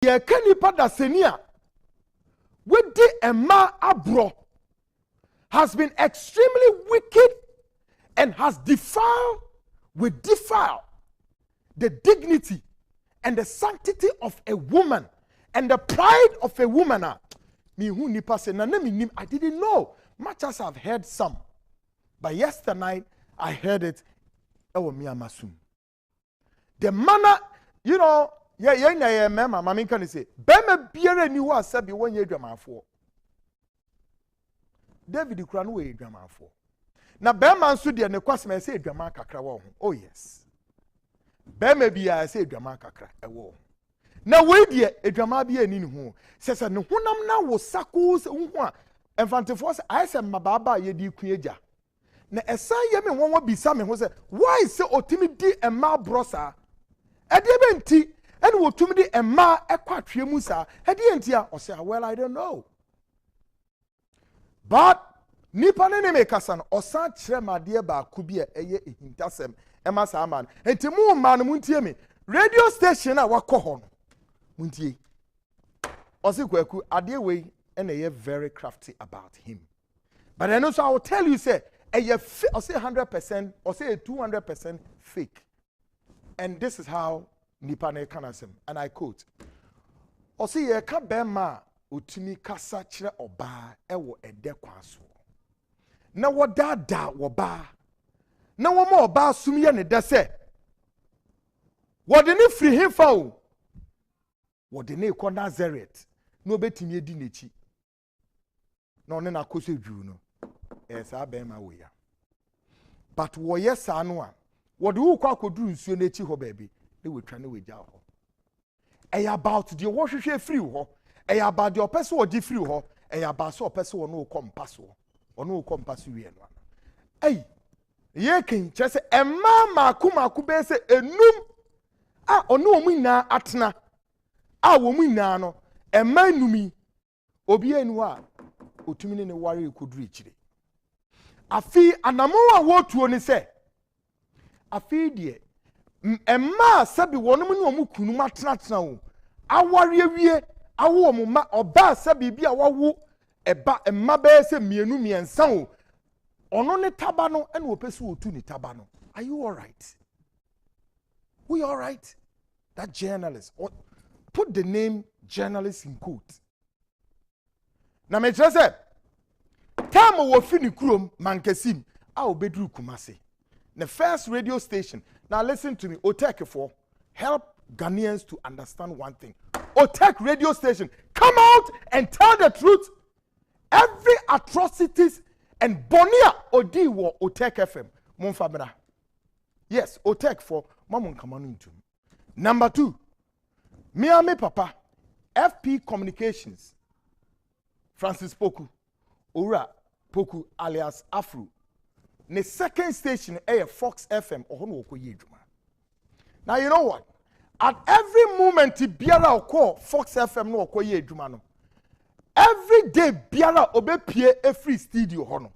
Ye kanipa da senia with the Emma Abro has been extremely wicked and has defiled the dignity and the sanctity of a woman and the pride of a woman. Me who nipa se na nim, I didn't know, much as I've heard some, but yesterday night I heard it. Oh, me amasum. The manner, you know, yeah, mama, Maame can say, Bema biere ni wa sabi one year drama for. David Kranu we drama for. Na Bema so de ne kwasem say drama kakra wo. Oh yes. Bema bia say drama kakra e wo. Na we de drama bia ni ho. Sese ne honam na wo sako se hu a emfantefo se ayese mababa ye di kueja. Na esan ye me won bisa me ho se why say otimi di ema brosa? E de benti and wotumi di ema ekwatwe mu sa. E de enti a o say well I don't know. But nipa ne me kasa no osan kire made baako bi eye ehintasem ema sa man. Enti mu ma no muntie me. Radio station a wakọ ho no. Muntie. Osi Kwaku ade we and eye very crafty about him. But then also I will tell you say eye or say 100% or say 200% fake. And this is how nipa ne kanasem, and I quote. Osi ye ka bema utumi kasa kire oba ewo ede kwaso. Na wodada woba. Na wo ma oba sumye ne de se. Wode ne free hefa o. Wode ne ko Nazareth. No betimi edi nechi. No ne na koso dwu no. Esa bema wo ya. But wo yesa no a. Wode wo kwa koduru nsuo nechi ho baabi. Ne we twa ne we gya ho. E about the wo hwehwe free ho. E about the person wo di free ho. E about so person wo no kompaso. Ono kompaso wie no. Ei. Ye ken kyese emma maku be se enum a ono omu nyina atena a wo mu nyina no emma enumi obi enu a otumi ne ware ekoduru ekire afi anamo a wotuo ni se afi de emma sabi wonum ne omu kunum atena o aware awie awo omu ma oba sabi bi a wawo eba emma be se mienu miensa o ono ne taba no ene opese otu ne taba no. Are you all right? We all right? That journalist, or put the name journalist in quote. Na me tell say time wo fini kurom mankesim a obedru Kumasi. The first radio station. Now listen to me. Otekefour, help Ghanaians to understand one thing. Otek radio station, come out and tell the truth. Every atrocities and Bonia Odiwo Otek FM. Monfabra. Yes, Otekefour, Mamon Kamanu. Number 2, Miami Papa, FP Communications, Francis Poku, Ura Poku alias Afro. The second station is Fox FM or Honoko Yeduma. Now you know what? At every moment, Biara call Fox FM no Okoye Jumano. Every day, Biara obepie a free studio hono.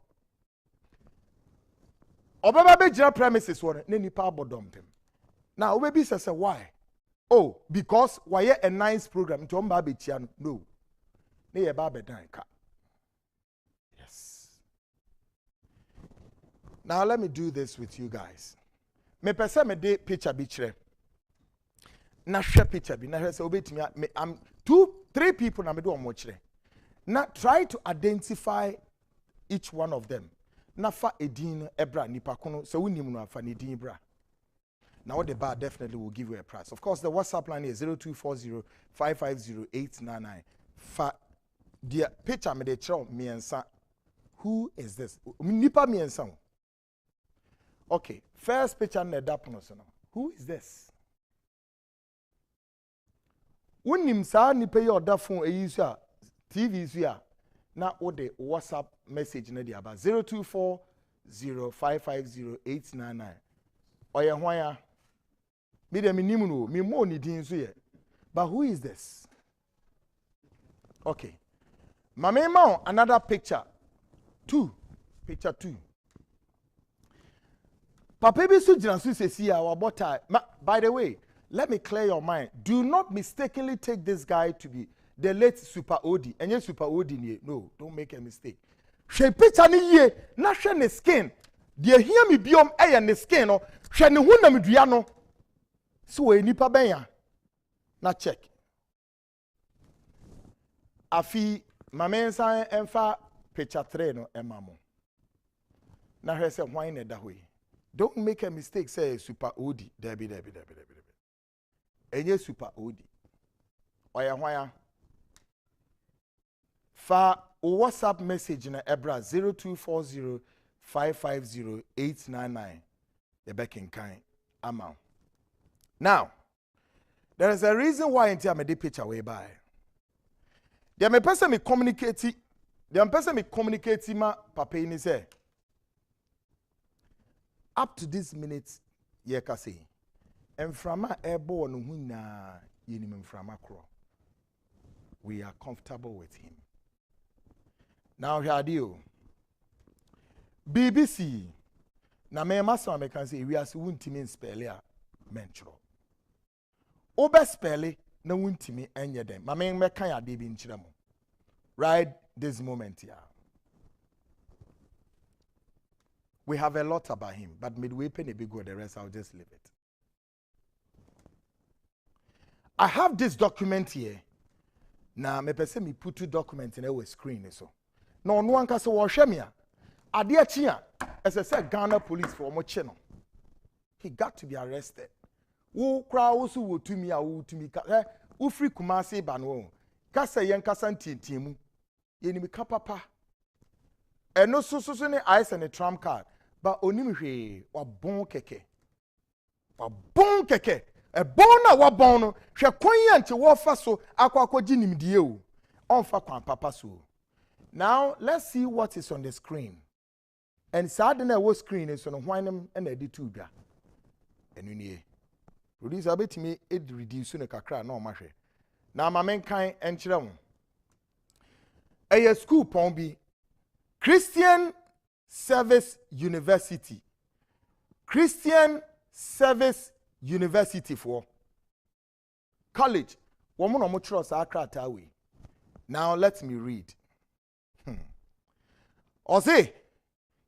Obaba be general premises one, neni pa bodomtem. Now, Obebi says why? Oh, because why a nice program to Omba Chiano? No. Ne babe danka. Yes. Now let me do this with you guys. Me pese me de picture bichre. Na share picture bi na hwe se obetimi me am 2-3 people na me do omochre. Na try to identify each one of them. Na fa edin ebra nipa kono se wonim no afa ne din bra. Now what the bar definitely will give you a price. Of course, the WhatsApp line is 0240-550-899. Fa dear picture me de chro miensa. Who is this? Nipa miensa. Okay, first picture na dapono so no. Who is this? Unim sa nipa ye oda phone eyi so a TV so a na wo de WhatsApp message na dia ba 0240-550-899. Oye hwan me dem nim no me mo ni din so ye. But who is this? Okay. Maame ma another picture. Picture 2. Papa bi so gina so sesi a wabota. By the way, let me clear your mind. Do not mistakenly take this guy to be the late Super Odi. And yes, Super Odi, no, don't make a mistake. She picture ni ye, na she ne skin. Dear hear me biom eye ne skin no, she ne hu na medua no. So we nipa ben ya. Na check. Afi Maame nsan emfa picture 3 no emamo. Na he say why na da hoyi. Don't make a mistake say Super Odi. Debi. Enye Super Odi. Oya hwan fa WhatsApp message na ebra 0240550899 the back in kind amount. Now, there is a reason why I made the picture way by. There me person me communicate. There person me communicate ma papa ni say. Up to this minute, ye ka say. Emframa ebo no hu na yenim emframa kro. We are comfortable with him. Now radio. BBC. Na me maso me kan say we are wuntimi spell ya mentro. Obe spell na wuntimi enye dem. Ma me kan ya de bi nkyere mo. Right this moment here. We have a lot about him, but midway pen a big go, the rest I'll just leave it. I have this document here. Now, me pese me put 2 documents in our screen so. No one can say washemia. Adia chia, as I said, Ghana police for Mocheno. He got to be arrested. Who crowd also would to me, who free Kumasi Banwo. Kasa yen kasanti timu. Yenimi kapapa. And no so ice and a tram card. But onimwe wa bon keke. Wa bon keke. E bon na wa bon no. Hwe kwanya nti wo fa so akwa ginim die o. Onfa kwan papa so. Now let's see what is on the screen. And sad na wo screen is on hwanem na edi tu bia. Enu nie. Producer betimi ed reduce no kakra na o ma hwe. Na mamen kan enkyere wo. Eye school pon bi Christian Service University. Christian Service University for college. Woman no trust akrata we. Now let me read. Ose,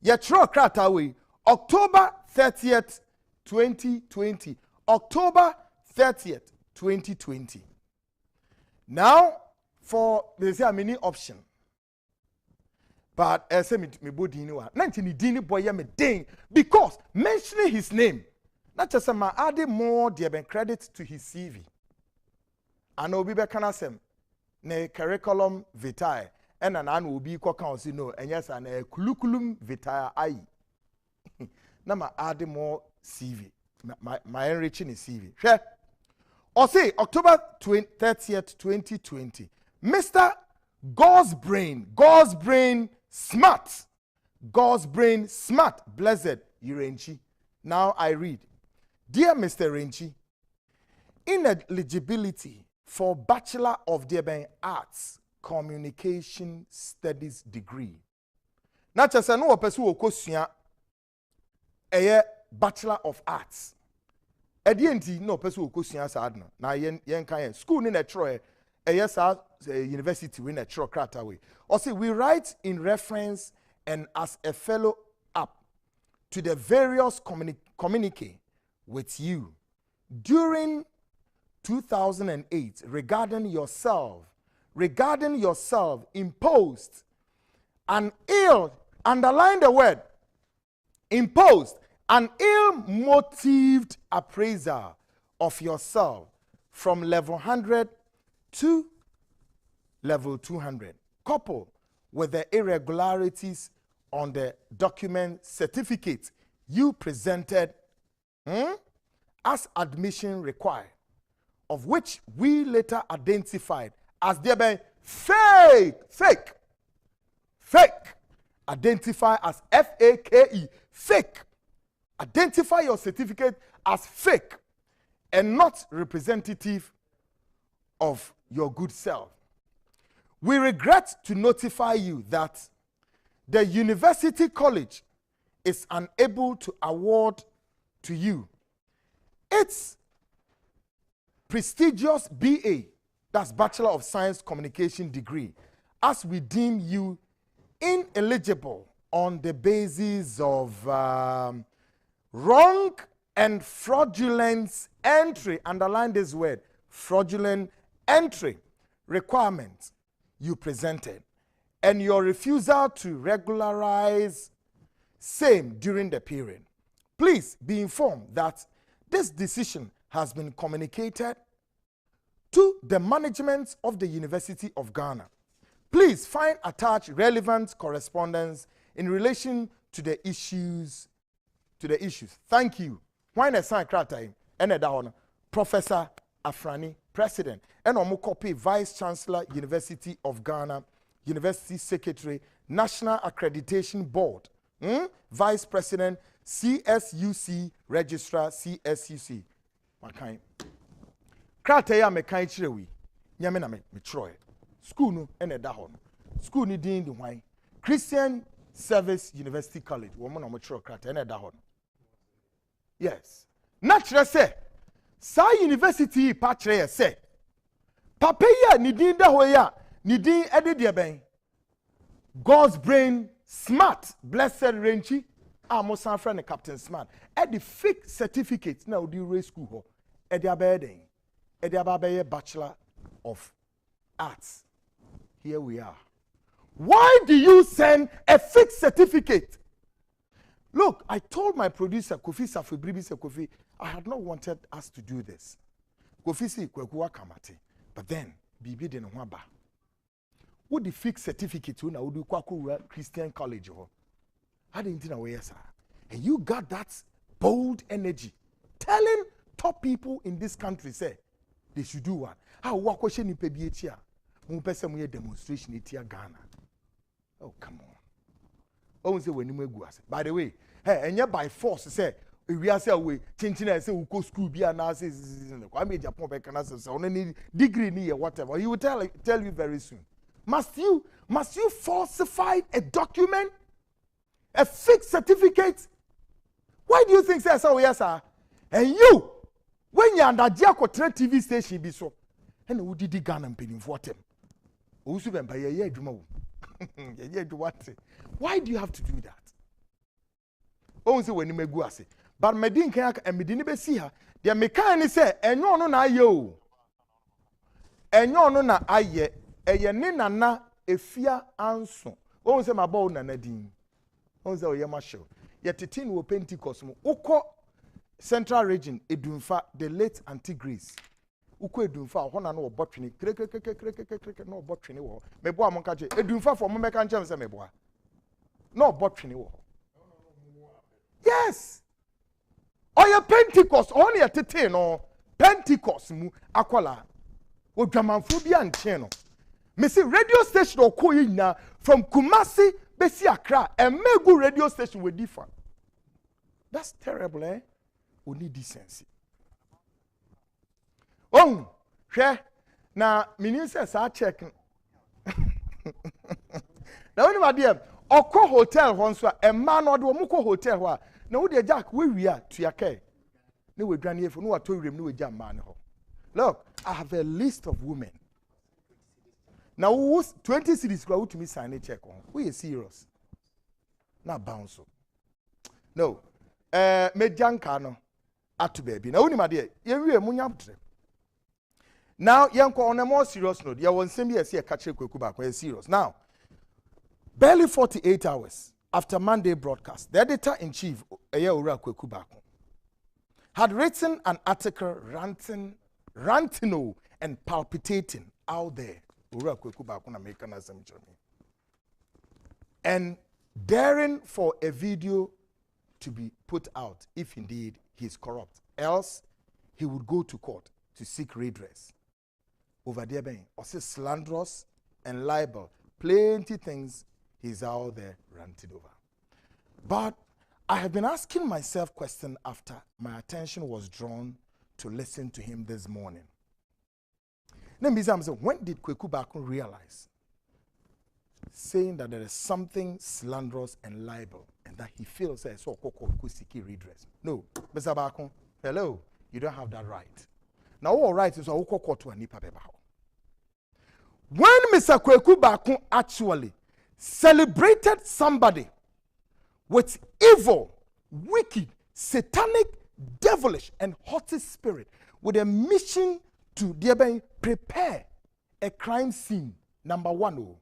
ye tro krata we October 30th, 2020. October 30th, 2020. Now for there's a many option. But I say me body ni wa. Nanti ni dini boy me ding because mentioning his name, not just ma add more there been credit to his CV. And obi be kana sem ne curriculum vitae and an will be kwa council no and yes and a curriculum vitae ai. Na ma add more CV. My enriching his CV. Sure. Or say October 30th, 2020. Mr. God's brain smart. God's brain smart. Blessed Renchi. Now I read. Dear Mr. Renchi, ineligibility for Bachelor of the Arts Communication Studies degree. Not just a no person who kosua a Bachelor of Arts. Edienti no person who kosua sadno. Na yen kan school in a troy a yes university in a tro crata way. Or say we write in reference and as a fellow up to the various communique with you during 2008 regarding yourself imposed an ill, underline the word, imposed an ill-motivated appraisal of yourself from level 100 to level 200, coupled with the irregularities on the document certificate you presented as admission required, of which we later identified as thereby fake. Identify as FAKE, fake. Identify your certificate as fake and not representative of your good self. We regret to notify you that the University College is unable to award to you its prestigious BA, that's Bachelor of Science Communication degree, as we deem you ineligible on the basis of wrong and fraudulent entry, underline this word, fraudulent entry requirements you presented, and your refusal to regularize same during the period. Please be informed that this decision has been communicated to the management of the University of Ghana. Please find attached relevant correspondence in relation to the issues. Thank you. Why na sign kratai? Ene da hono. Professor Afrani, President. And omo copy Vice Chancellor, University of Ghana, University Secretary, National Accreditation Board, Vice President, CSUC, Registrar, CSUC. Makai. Kratai ya mekai chirewi. Nyame na me troy. School no ene da hono. School ni din di hwan. Christian Service University College. Woman na mo chiro kratai ene da hono. Yes. Natural say. Sa university patre say. Papa ya ni din da ho ya. Ni din ede de ben. God's brain smart. Blessed Renchi. Amo san friend Captain Smart. At the fake certificate na odi race school ho. E de abeden. E de abaye Bachelor of Arts. Here we are. Why do you send a fake certificate? Look, I told my producer, Kofi Safibribi Kofi, I had not wanted us to do this. Kofi si kwekuwa kamate. But then, bibi de nwaba. What the fake certificate una udu Kwaku Christian College ho? I didn't know where, sir. And you got that bold energy, telling top people in this country, say, they should do what? How work question in PBH? Mumpesa muye demonstration itia Ghana. Oh, come on. Oh, say when you go. By the way, hey, and you by force say we are say we chinchina say we go school be an assist. Kwame Agyapong can say only degree ni whatever. He will tell you very soon. Must you falsify a document, a fake certificate? Why do you think say so yes sir? And you when you under Diako TV station be so, and who did Ghana penny for them? OWUSU BEMPAH ye adwuma wo. Why do you have to do that? Oh, say when you make go ase. But medin kan medin be see ha. The mechanic say enyo no na aye o. Enyo no na aye. Eye ne nana efia anso. Oh, say mabo na nadin. Oh, say oye ma show. Ye tetin wo Pentecost mo. Ukọ Central Region Edunfa the late Anti-Greece. Uko Edunfa ho na no obotwene krek no obotwene wo mebo amonka je Edunfa for mo meka nche se mebo a no obotwene wo. Yes, oya Pentecost on ya tete no Pentecost mu akola odwamanfo bi anche no me say radio station okoye nyina from Kumasi besi Accra and megu radio station with Odifour. That's terrible, eh? We need decency. Oh, share. Now, minister say check. Now, when my dear, Acquah hotel once a man or do muko hotel wa. Now, we Jack we are to your care. No, we granny for no I told him no jam man. Look, I have a list of women. Now, who's 20 cities go to me sign a check on? We are serious. Not bounce. No, me jankano at baby. Now, only my dear, you munyam. Now, yanko on a more serious note, you won't send me a catch Kwaku back when serious. Now, barely 48 hours after Monday broadcast, the editor-in-chief, Kwaku back, had written an article ranting and palpitating out there. And daring for a video to be put out if indeed he is corrupt. Else, he would go to court to seek redress. Over there, also slanderous and libel. Plenty things he's out there ranting over. But I have been asking myself questions after my attention was drawn to listen to him this morning. Then when did Kwaku Baako realize, saying that there is something slanderous and libel, and that he feels so seeking redress? No, Mr. Baako, hello, you don't have that right. Now all right so wokɔ court to anipa beba ho. When Mr. Kwaku baako actually celebrated somebody with evil, wicked, satanic, devilish, and haughty spirit with a mission to prepare a crime scene. Number 1,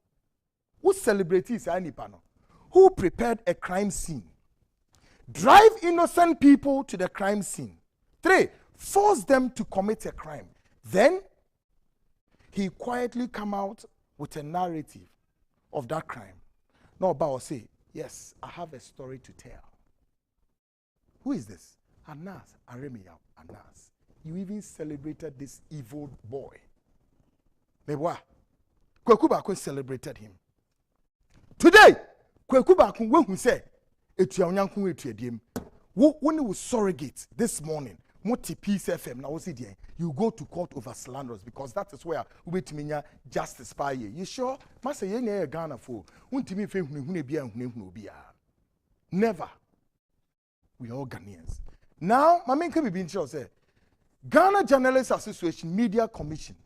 who celebrated Anipano? Who prepared a crime scene? Drive innocent people to the crime scene. 3, force them to commit a crime. Then he quietly come out with a narrative of that crime. No, but say, yes, I have a story to tell. Who is this? Anas, Aremia, Anas. You even celebrated this evil boy. Mebwa, Kwaku baako celebrated him. Today, Kwaku baako who say, etua onyanko etua diem. When you surrogate this morning, Moti Peace FM now see there. You go to court over slanders because that is where we minya justice by ye. You sure? Masa ye na Ghana for. Wontumi fe hunu bia hunu bia. Never. We are all Ghanaians. Now, my main can be sure say Ghana Journalists Association Media Commission.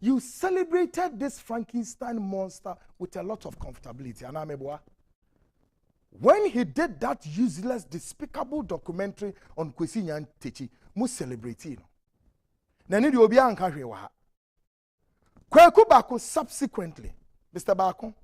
You celebrated this Frankenstein monster with a lot of comfortability. And when he did that useless, despicable documentary on Kwesi Nyantechi, mu celebrating. Nani di obi anka hwe wa. Kwaku baako subsequently, Mr. Baako.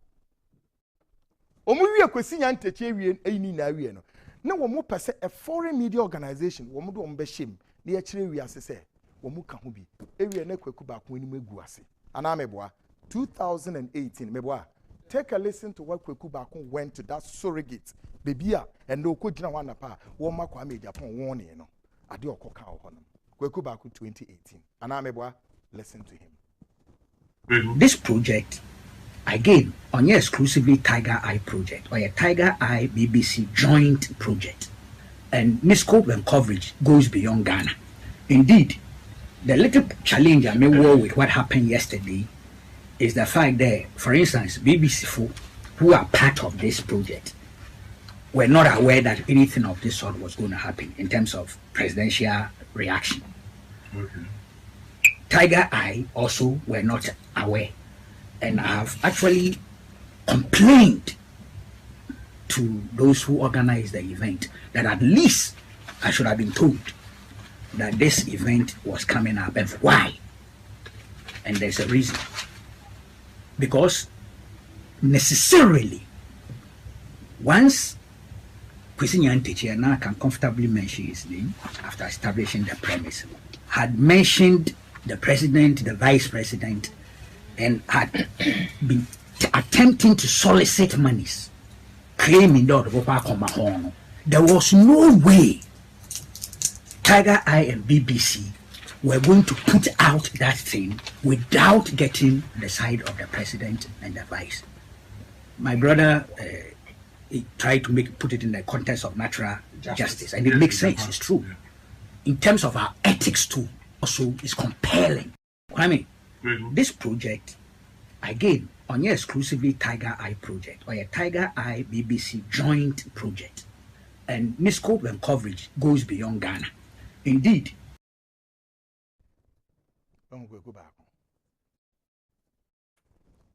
Omu wie Kwesi Nyantechi wie eyini na wie no. Na wo mu pese a foreign media organization, wo mu do ombe shem, na ye kire wi ase se, wo mu ka ho bi. Ewie na Kwaku baako ani egu ase. Ana meboa 2018 meboa. Take a listen to what Kwaku baako went to that surrogate bebia and no ko gina wana pa wo makwa Rama Agyapong warning no. Ade okoka ho no. Kwaku baako 2018. Ana meboa, listen to him. This project again, on your exclusively Tiger Eye project or a Tiger Eye BBC joint project, and the scope and coverage goes beyond Ghana. Indeed, the little challenge I may war with what happened yesterday is the fact that, for instance, BBC who are part of this project were not aware that anything of this sort was going to happen in terms of presidential reaction. Tiger Eye also were not aware. And I have actually complained to those who organized the event that at least I should have been told that this event was coming up and why. And there's a reason. Because necessarily, once Kwesi Nyantechi, now can comfortably mention his name after establishing the premise, had mentioned the president, the vice president, and had been attempting to solicit monies, claiming that there was no way Tiger Eye and BBC were going to put out that thing without getting the side of the president and the vice. My brother he tried to put it in the context of natural justice, and it makes sense. It's true. In terms of our ethics too, also is compelling. I mean, this project, again, on your exclusively Tiger Eye project or a Tiger Eye BBC joint project, and the scope and coverage goes beyond Ghana. Indeed.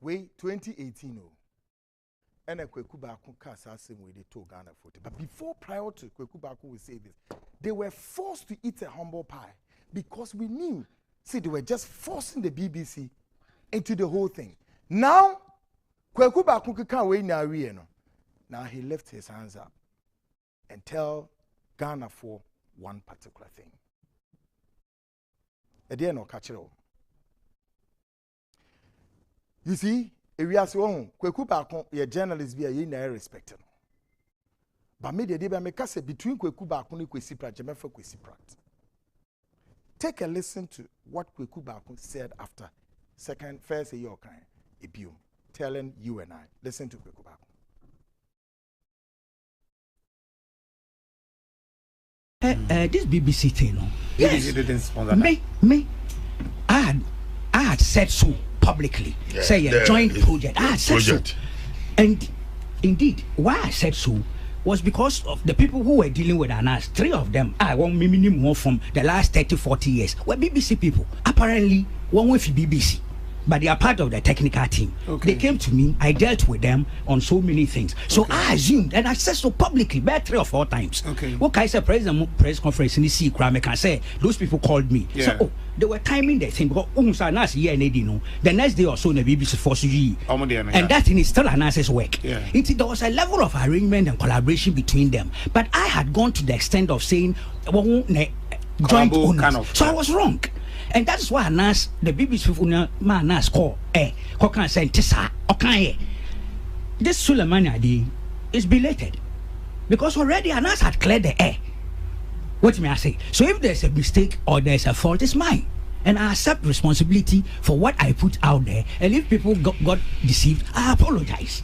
Wait, 2018, and a Kwaku baako kasa same way they told Ghana for it. But before, prior to Kwaku baako will say this, they were forced to eat a humble pie because we knew. See, they were just forcing the BBC into the whole thing. Now, Kwaku baako can't wait now. Now he left his hands up and tell Ghana for one particular thing. Again, no catch it all. You see, if we are so Kwaku baako, a journalist be a year respected. But me the make us say between Kwaku baako and Kwesi Pratt, Jemefa Kwesi Pratt. Take a listen to what Kwaku baako said after first year of kind, telling you and I. Listen to Kwaku baako. This BBC thing, no? Yes. BBC didn't sponsor that. Me, I had said so publicly. Say a joint project. I had said so. And indeed, why I said so, was because of the people who were dealing with Anas. 3 of them, I want minimum more from the last 30-40 years, were BBC people. Apparently, one with BBC, but they are part of the technical team. They came to me, I dealt with them on so many things. So I assumed, and I said so publicly, about 3 or 4 times. What I said, president press conference in the sea, I can say, those people called me. So, oh, they were timing their thing because the next day or so, the BBC forced you. And that thing is still Anas's work. There was a level of arrangement and collaboration between them. But I had gone to the extent of saying, joint owners. Kind of, so I was wrong. And that's why Anas, the BBC people, Anas call, can say, Tessa, okay. This Suleimani Adi is belated because already Anas had cleared the air. What may I say? So if there's a mistake or there's a fault, it's mine. And I accept responsibility for what I put out there. And if people got deceived, I apologize.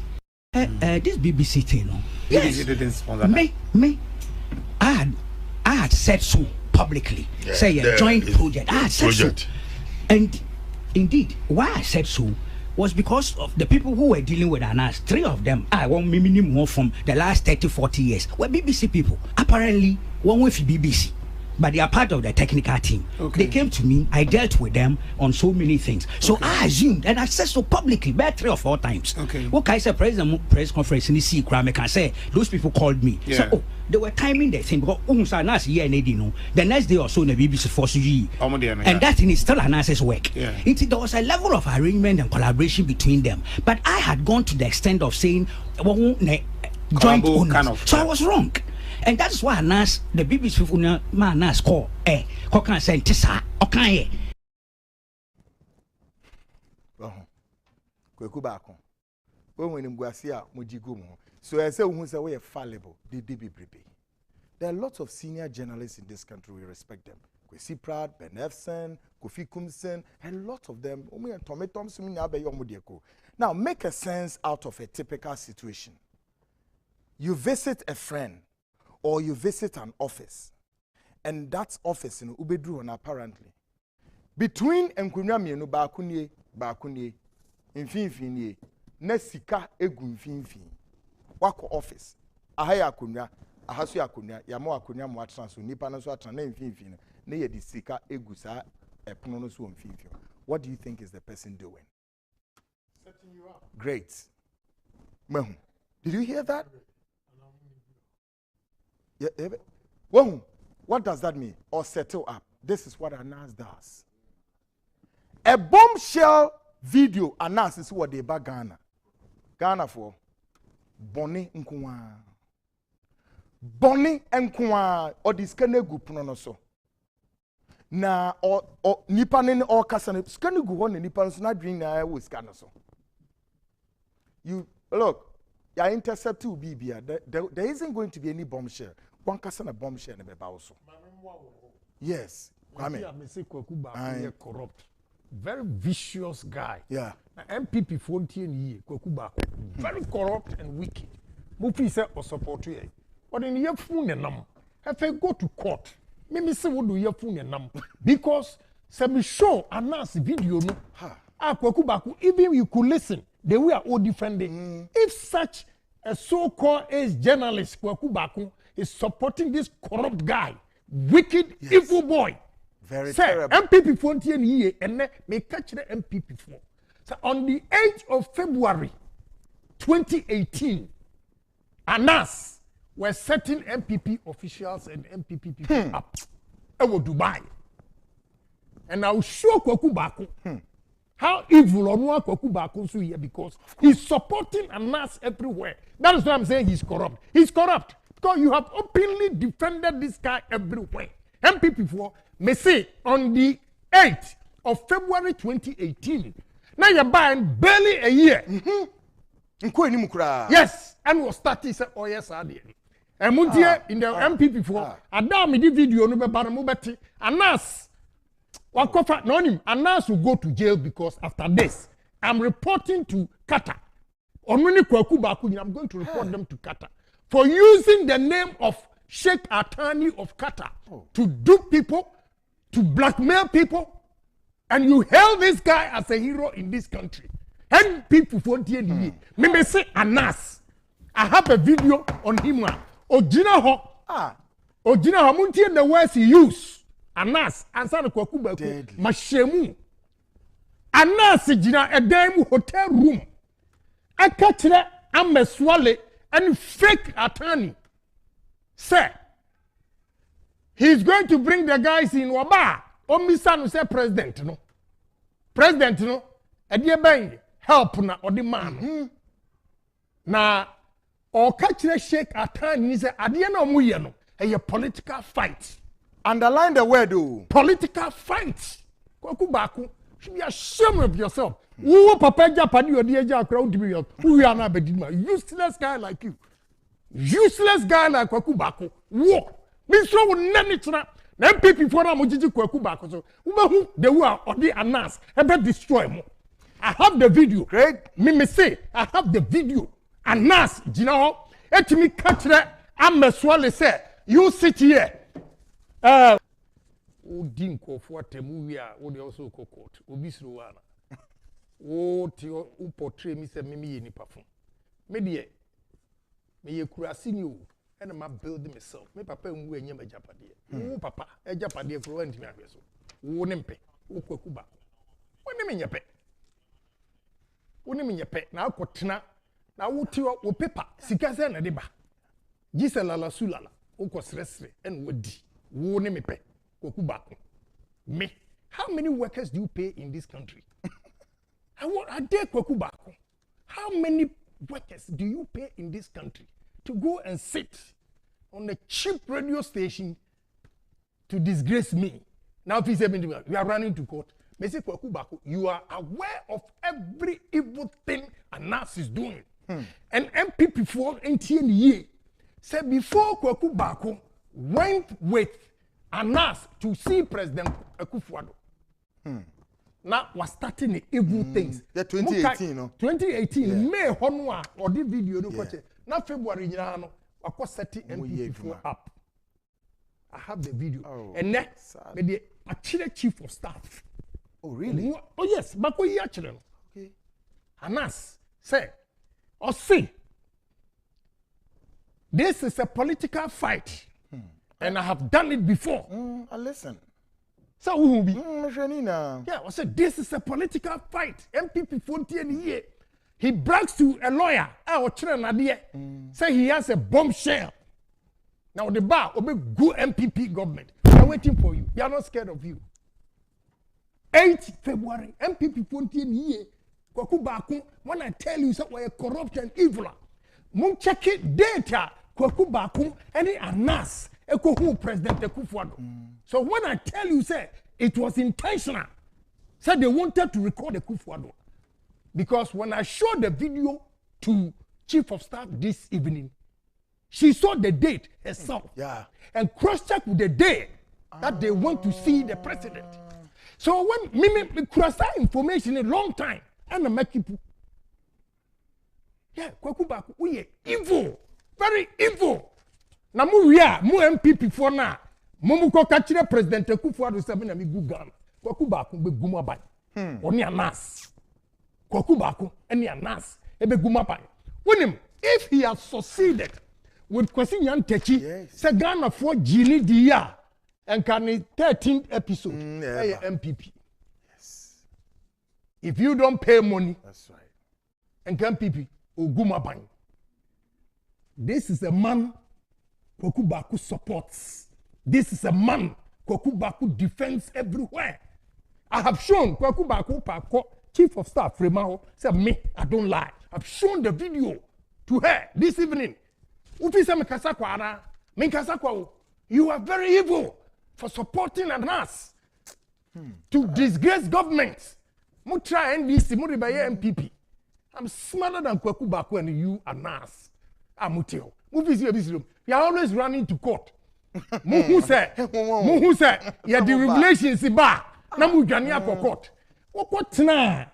This BBC thing, no? Yes. BBC didn't sponsor me. I had said so publicly. Say a joint project. I had said so. And indeed, why I said so was because of the people who were dealing with Anas. 3 of them, I want minimum more from the last 30-40 years, were BBC people. Apparently, one with BBC, but they are part of the technical team. They came to me, I dealt with them on so many things. So I assumed, and I said so publicly, about 3 or 4 times. What I said, president press conference in the sea, I can say, those people called me. So, oh, they were timing their thing because the next day or so, the BBC forced you. And that thing is still Anas's work. There was a level of arrangement and collaboration between them. But I had gone to the extent of saying, joint owners. Kind of, so I was wrong. And that's why Anas, the BBC people, Anas call, can say, Tessa, okay. Kwaku baako. When you go see Mujigo, so I say we say we are fallible. They be prepared. There are lots of senior journalists in this country. We respect them. Kwesi Pratt, Ben Efson, Kofi Kumsen, and a lot of them. Now make a sense out of a typical situation. You visit a friend, or you visit an office, and that office in Ubedru and apparently between Nkunyamienu Bakunye, Infinfini, Nesika Egunfinfi, Wako office, Ahaya Kunya, Ahasu Akunya, Yamo Akunya Mwatransu, Nipanasu Atran, Infinfin, Neye di Sika Egusa, Eponosu Mfinfio. What do you think is the person doing? Setting you up. Great. Mehu, did you hear that? Yeah, well, what does that mean? Or settle up. This is what Anas does. A bombshell video Anas is what they back Ghana for Bonnie Nkwa. Bonnie Nkwa or this Kenegu pronoso. Na or Nipanin or Kassan Skenegu on the Nippons not bring with Canaso. You look. Ya intercept to BBA. There isn't going to be any bombshell. One person a bombshell in the also. Yes. Kwaku corrupt. Very vicious guy. Yeah. MPP 14 years. Kwaku very corrupt and wicked. Mufi say or support you. But in your phone and number. If I go to court, maybe say what do your phone and number? Because some show announce video no. Kwaku even you could listen. They were all defending. If such a so-called journalist, Kwaku is supporting this corrupt guy, wicked, evil boy. Very terrible. MPP 14 years, and then may catch the MPP 4. So on the 8th of February 2018, Anas were setting MPP officials and MPP people up. Over Dubai. And I'll show Kwaku how evil or no Kwaku Baku here because he's supporting Anas everywhere. That is why I'm saying he's corrupt. He's corrupt because you have openly defended this guy everywhere. MPP4 may say on the 8th of February 2018. Now you're buying barely a year. Yes, and was starting say, oh yes, I did. And Muntia in the MPP4, and now me the video no be baramubeti. Anas. Anas will go to jail because after this, I'm reporting to Qatar. I'm going to report them to Qatar for using the name of Sheikh Attorney of Qatar to dupe people, to blackmail people, and you hail this guy as a hero in this country. And people for me say Anas. I have a video on him. Ojina ho. Ojina ho muntie the words he use. Anas ansa na Kwaku baako. Mashemu. Anas jina edem hotel room. Aka kire ameswale and fake attorney. Say he's going to bring the guys in Waba. Omisa no say president no. President no ade ban help na odi man. Na or catch the sheikh attorney say ade na omo ye no a political fight. Underline the word though. Political fight. Kwaku baako should be ashamed of yourself. Who papa Japan you dey Agyin Asare to be who you are na bedima. Useless guy like you. Useless guy like Kwaku baako. Wo. Me so wo nani tena. Na MPP for na mo jiji Kwaku baako so. Who the who are odi Anas ebe destroy mo. I have the video. Great. Me say I have the video. Anas jina ho etimi katre ameswale say you sit here. Odin ko for temu wi a wo dey also ko court. Obi sro wana. O ti o portray me say me ye nipa fun. Me de me ye kurasi ni o. And I'm building myself. Me papa nwu enye majapade. Wo papa ejapade kro antimi ahwe so. Wo ne mpe. Wo Kwaku baako. Wo ne me nyepe. Wo ne me nyepe na akotena na wo ti wo paper sika se na de ba. Gisela sulala. Wo ko sresre en wodi. Wo ne me pe. Kwaku baako. Me. How many workers do you pay in this country? I dare Kwaku baako. How many workers do you pay in this country to go and sit on a cheap radio station to disgrace me? Now, if you say we are running to court, me say Kwaku baako, you are aware of every evil thing Anas is doing. And MPP for NTNE said before Kwaku baako went with Anas to see President Akufo-Addo. Now was starting the evil things. The 2018, no? 2018, May Honwa or the video no yeah. Now February, no, I was setting MPP up. I have the video. Oh, and next, the actual chief of staff. Oh, really? Oh, yes, but we actually. Okay. Anas say, or see, this is a political fight. And I have done it before. I listen. So who will be? Yeah, I said this is a political fight. MPP 14 year. He brags to a lawyer. Say he has a bombshell. Now the bar will be good MPP government. We are waiting for you. We are not scared of you. 8th February, MPP 14 year. Kwaku baako. When I tell you that we are corrupt and evil, mun check it data. Kwaku baako any Anas. President Akufo-Addo. So when I tell you, say it was intentional, said they wanted to record Akufo-Addo, because when I showed the video to Chief of Staff this evening, she saw the date herself, and cross-checked with the day that they want to see the president. So when me cross that information a long time, and I make people, Kwaku baako, we are evil, very evil. Na mu wia mu MPP for na mu ko ka kire President Akufo-Addo sebe na mi gu Ghana Kwaku baako be gum aban oni Anas Kwaku baako eni Anas e be gum aban wonim if he has succeeded with Kwesi Nyantechi say Ghana for Gini di ya and can 13th episode MPP. Yes, if you don't pay money, that's right, and MPP o gum aban. This is a man Kwaku baako supports. This is a man Kwaku baako defends everywhere. I have shown Kwaku baako Chief of Staff Fremaho said me I don't lie. I've shown the video to her this evening. Ufi say me kasa kwa ana, me kasa kwa. You are very evil for supporting Anas to disgrace government. Mu try NDC, mu ribaye MPP. I'm smarter than Kwaku baako and you Anas. Amutio. You are always running to court. Muhu say, yeah, the regulations ba. Na mu dwane akọ court. Okotena.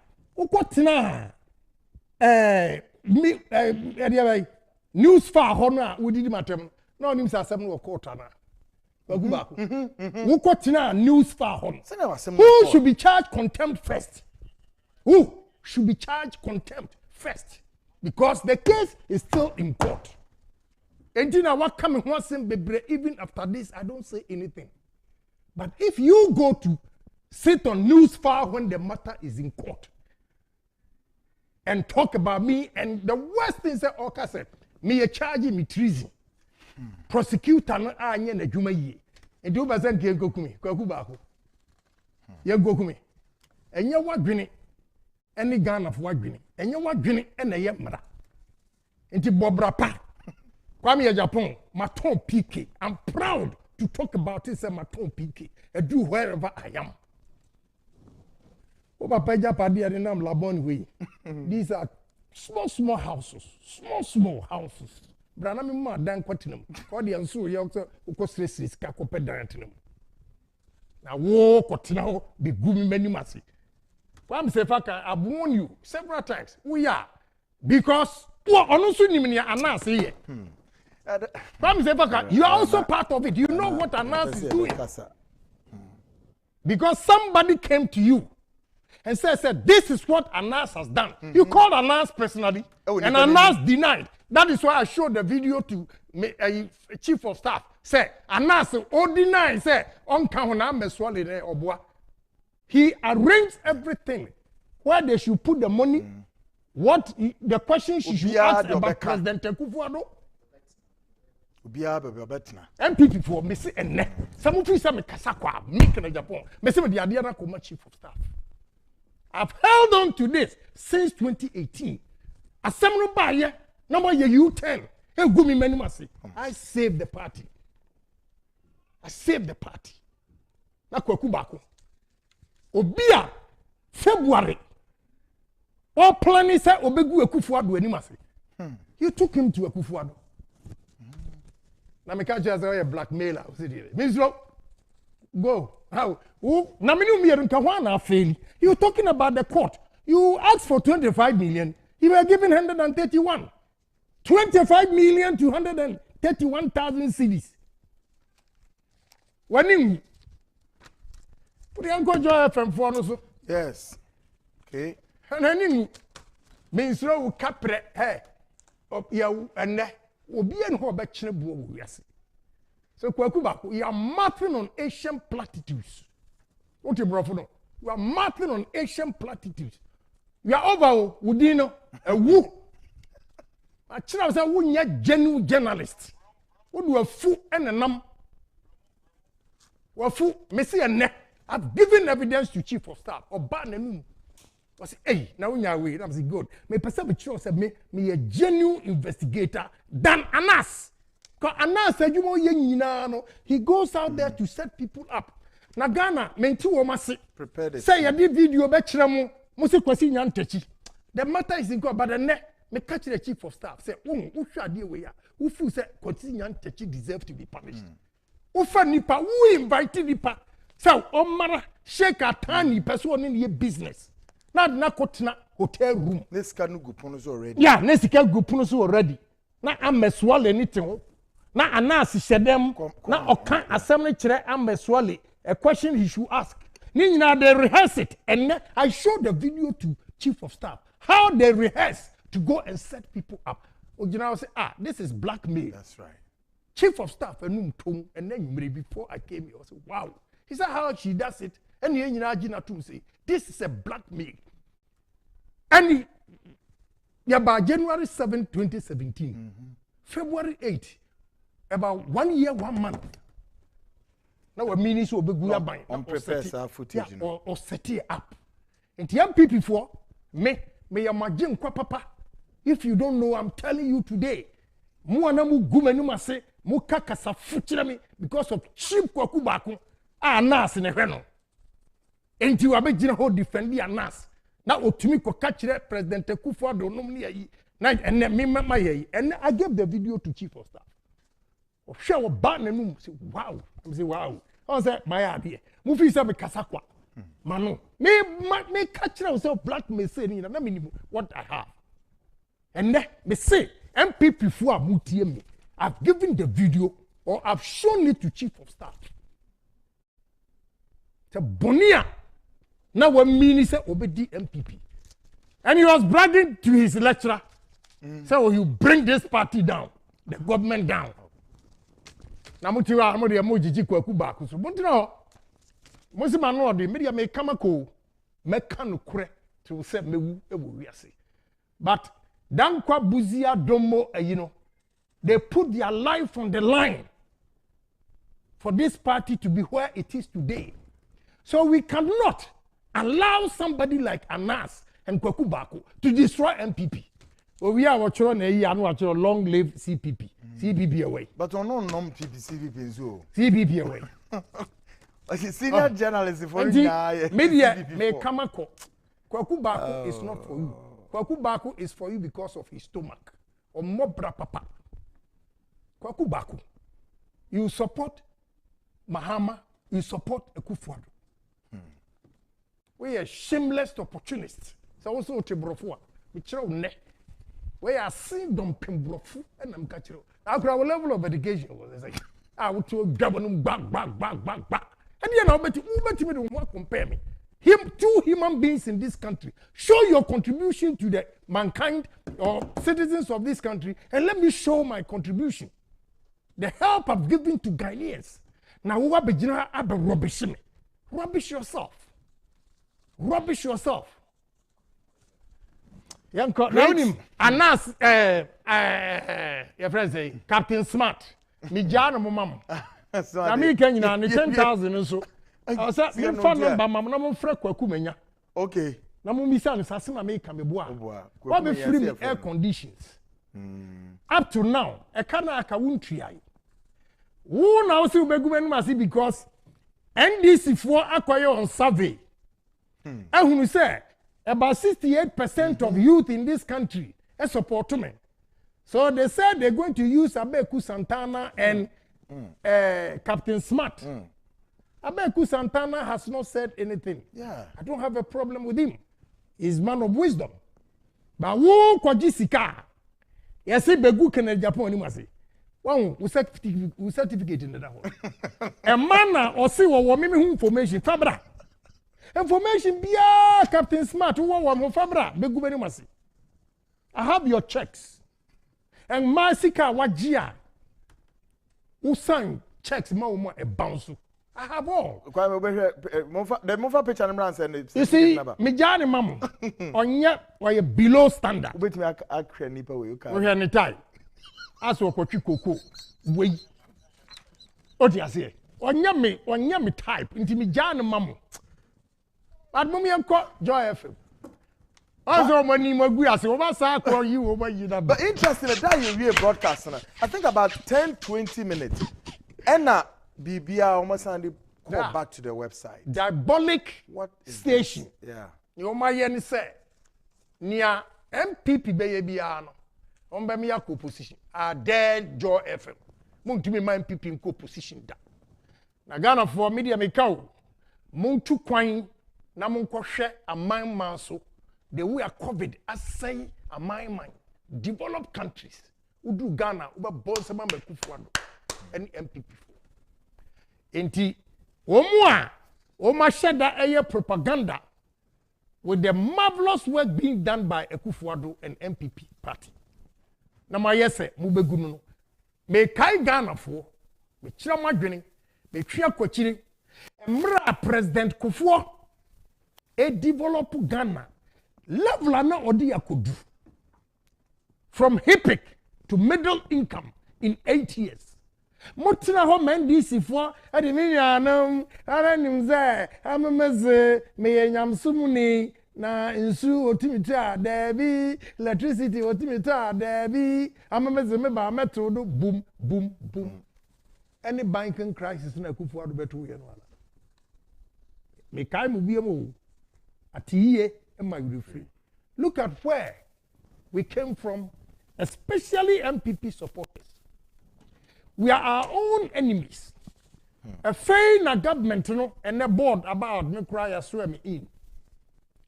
News far hona we did matem. No nim say asem no court ana. Kwaku baako. Okotena news far hon. Who should be charged contempt first? Who should be charged contempt first? because the case is still in court. And you know what coming once in Bebre, even after this, I don't say anything. But if you go to sit on news file when the matter is in court and talk about me, and the worst thing is that Oka said, me a charge me treason. Prosecutor no anye na dwuma yie. And you bazan ke go kumi, Kwaku baako. Ye go kumi. Enye wadwene ene Ghana fo wadwene. Enye wadwene ene ye mra. Enti bobra pa. Kwame Agyapong, maton PK. I'm proud to talk about it, say maton PK. I do wherever I am. These are small houses. Small houses. Brana mi ma dan kwatinam. Ko de anso ye okso stress ka ko pedan tinam. Na wo kwatina ho be gumi manimasi. Kwam se faka I warn you several times. We are because ono so nim ne anase ye. Kwam se faka you are also part of it. You know what Anas is doing. Because somebody came to you and said, this is what Anas has done. You called Anas personally, and Anas denied. That is why I showed the video to Chief of Staff. Say, Anas denied, say, he arranged everything where they should put the money, what the questions she should ask about President Akufo-Addo. MPP for me say and some of you say me kasakwa me Kennedy Agyapong me say me the idea na come Chief of Staff. I've held on to this since 2018. Assembly by here, number year U10. Hey, go me many mercy. I saved the party. Na Kwaku baako. Obia February. All planning say obegu Akufo-Addo ani mercy. You took him to Akufo-Addo. Na me catch as a blackmailer. Mzbel, go. How? Na me no me na fail. You talking about the court. You asked for 25 million. You were given 131. 25 million to 131,000 cedis. When you put the Uncle Joy from Forno. Yes. Okay. And then Mzbel will capre hey up ya and obi en ho be kire bo wo wiase. So Kwaku baako, you are marking on Asian platitudes. What you brought for no? You are marking on Asian platitudes. You are over Udino, a woo. I tell you, we are genuine journalists. What do a fool and a num? Well, fool, Messi and neck. I've given evidence to Chief of Staff or Banemu. I say, hey, now we are away. That was good. Me perceive the choice of me a genuine investigator than Anas. Because Anas said, you know, he goes out there to set people up. Na Ghana, menti wo mase. Say you did video be kire mo, mo se kwasi nyantachi. The matter is in court, but then me catch the Chief of Staff say, who hwade we ya. Who feel say kwasi nyantachi deserve to be punished. Who fa nipa, who invited nipa. So omara sheikh atani person in your business. Na kotna hotel room. This can go punos already. Yeah, this can go punos already. Na ameswale anything. Na Anas shedem. Na okan assembly chere ameswale. A question he should ask. They rehearse it. And I showed the video to Chief of Staff. How they rehearse to go and set people up. Ojina say, this is blackmail. That's right. Chief of Staff and then before I came here, I said, wow. He said how she does it. And he say, this is a blackmail. And by January 7, 2017, February 8, about 1 year, 1 month. Now we minister will be good by footage or set it up. And the young people for me imagine papa. If you don't know, I'm telling you today. Mu anamu gumenu mase mu kakasa fuchira me because of cheap Kwaku baako Anas ne hweno. Enti wa be gina ho defend Anas. Na otumi ko ka kire President Akufo-Addo nom ne yi. Na enne me mama yi. And I gave the video to Chief of Staff. Share about the say wow. I say wow. I say my idea. Mufi say me kasakwa. Mano. Me catch yourself black me say ni na me what I have. And then me say MPP for mutie me. I've given the video or I've shown it to Chief of Staff. The Bonia. Now when minister obedi MPP. And he was bragging to his lecturer. So you bring this party down, the government down. Na mutiwa amode ya mojiji Kwaku baako so. Montino. Mosi manu de media me kamako meka no kure to say mewu ewo wiase. But dankwa buzia domo they put their life on the line for this party to be where it is today. So we cannot allow somebody like Anas and Kwaku baako to destroy MPP. We are watching long live CPP. CPP away. But on no CPP so. CPP away. Senior journalist for media may come a call. Kwaku baako is not for you. Kwaku baako is for you because of his stomach. Or mobra papa. Kwaku baako. You support Mahama, you support Odifour. We are shameless opportunists. So also Tibrofua. We throw ne. We are seeing them Pembrofu and I'm catching. Our level of education was like, I would to govern back. And you know, but you don't compare me. Two human beings in this country. Show your contribution to the mankind or citizens of this country, and let me show my contribution. The help I've given to Ghanaians. Now, who are beginning to rubbish me? Rubbish yourself. Rubbish yourself. Young Anas, your friend say, Captain Smart. Me jana mo mam. Na me Kenya na 10,000 so. I said, me fa number mam na mo frɛ Kwaku menya. Okay. Na mo misa no sase na me ka me boa. What be free me air conditions. Up to now, e kana aka wuntua. Who now see ubegu menu because NDC for Acquah on survey. Ehunu say about 68% of youth in this country support me. So they said they're going to use Abeku Santana and Captain Smart. Abeku Santana has not said anything. Yeah. I don't have a problem with him. He's man of wisdom. But who Kwajisika? Yes, Begu Kennedy Agyapong Enimase. One we certificate in that one. A man or see what me information fabra. Information biya Captain Smart who want fabra Begu Enimase. I have your checks. And Masika wajia who sign checks more a bounce. I have all. The move picture and you see, me jani mamu onye why below standard. Wait me I create nipa we you can. We any time. As we kwatwi koko we. Odi ase. Onye me type nti me jani mamu. But mummy enko Joy FM. Also, when you agree, I say, over SaGA, you over you. But interesting that you read broadcast. I think about 10-20 minutes. And BBA almost and go back to the website. Diabolic station. This? Yeah. You might say, near MPP BEMPAH on Bemia co-position. I dare Joy FM. Mung to me my MPP in co-position. Nagana for media me cow. Mung to quine. Namun koshe a mine manso. The way of COVID, I say, a my mind, developed countries who do Ghana, who are born some and MPP. Enti, Oma shada air propaganda with the marvelous work being done by Odifour and MPP party. Na ma yese mubegunu me kai Ghana for me chira madwene me twa kwachiri emra President Odifour e develop Ghana level ana odi yakodu from HIPIC to middle income in 8 years. Motina ho mandisi for ade me yanam ara nimze amemeze me yanyamsumuni na insu otimiti a debi electricity otimiti a debi amemeze me ba meto do boom boom boom. Any banking crisis na Odifour do beto ye no ala. Me kai mu biemo atiye free. Look at where we came from, especially MPP supporters. We are our own enemies. A fair government, and a board about me cry swim in.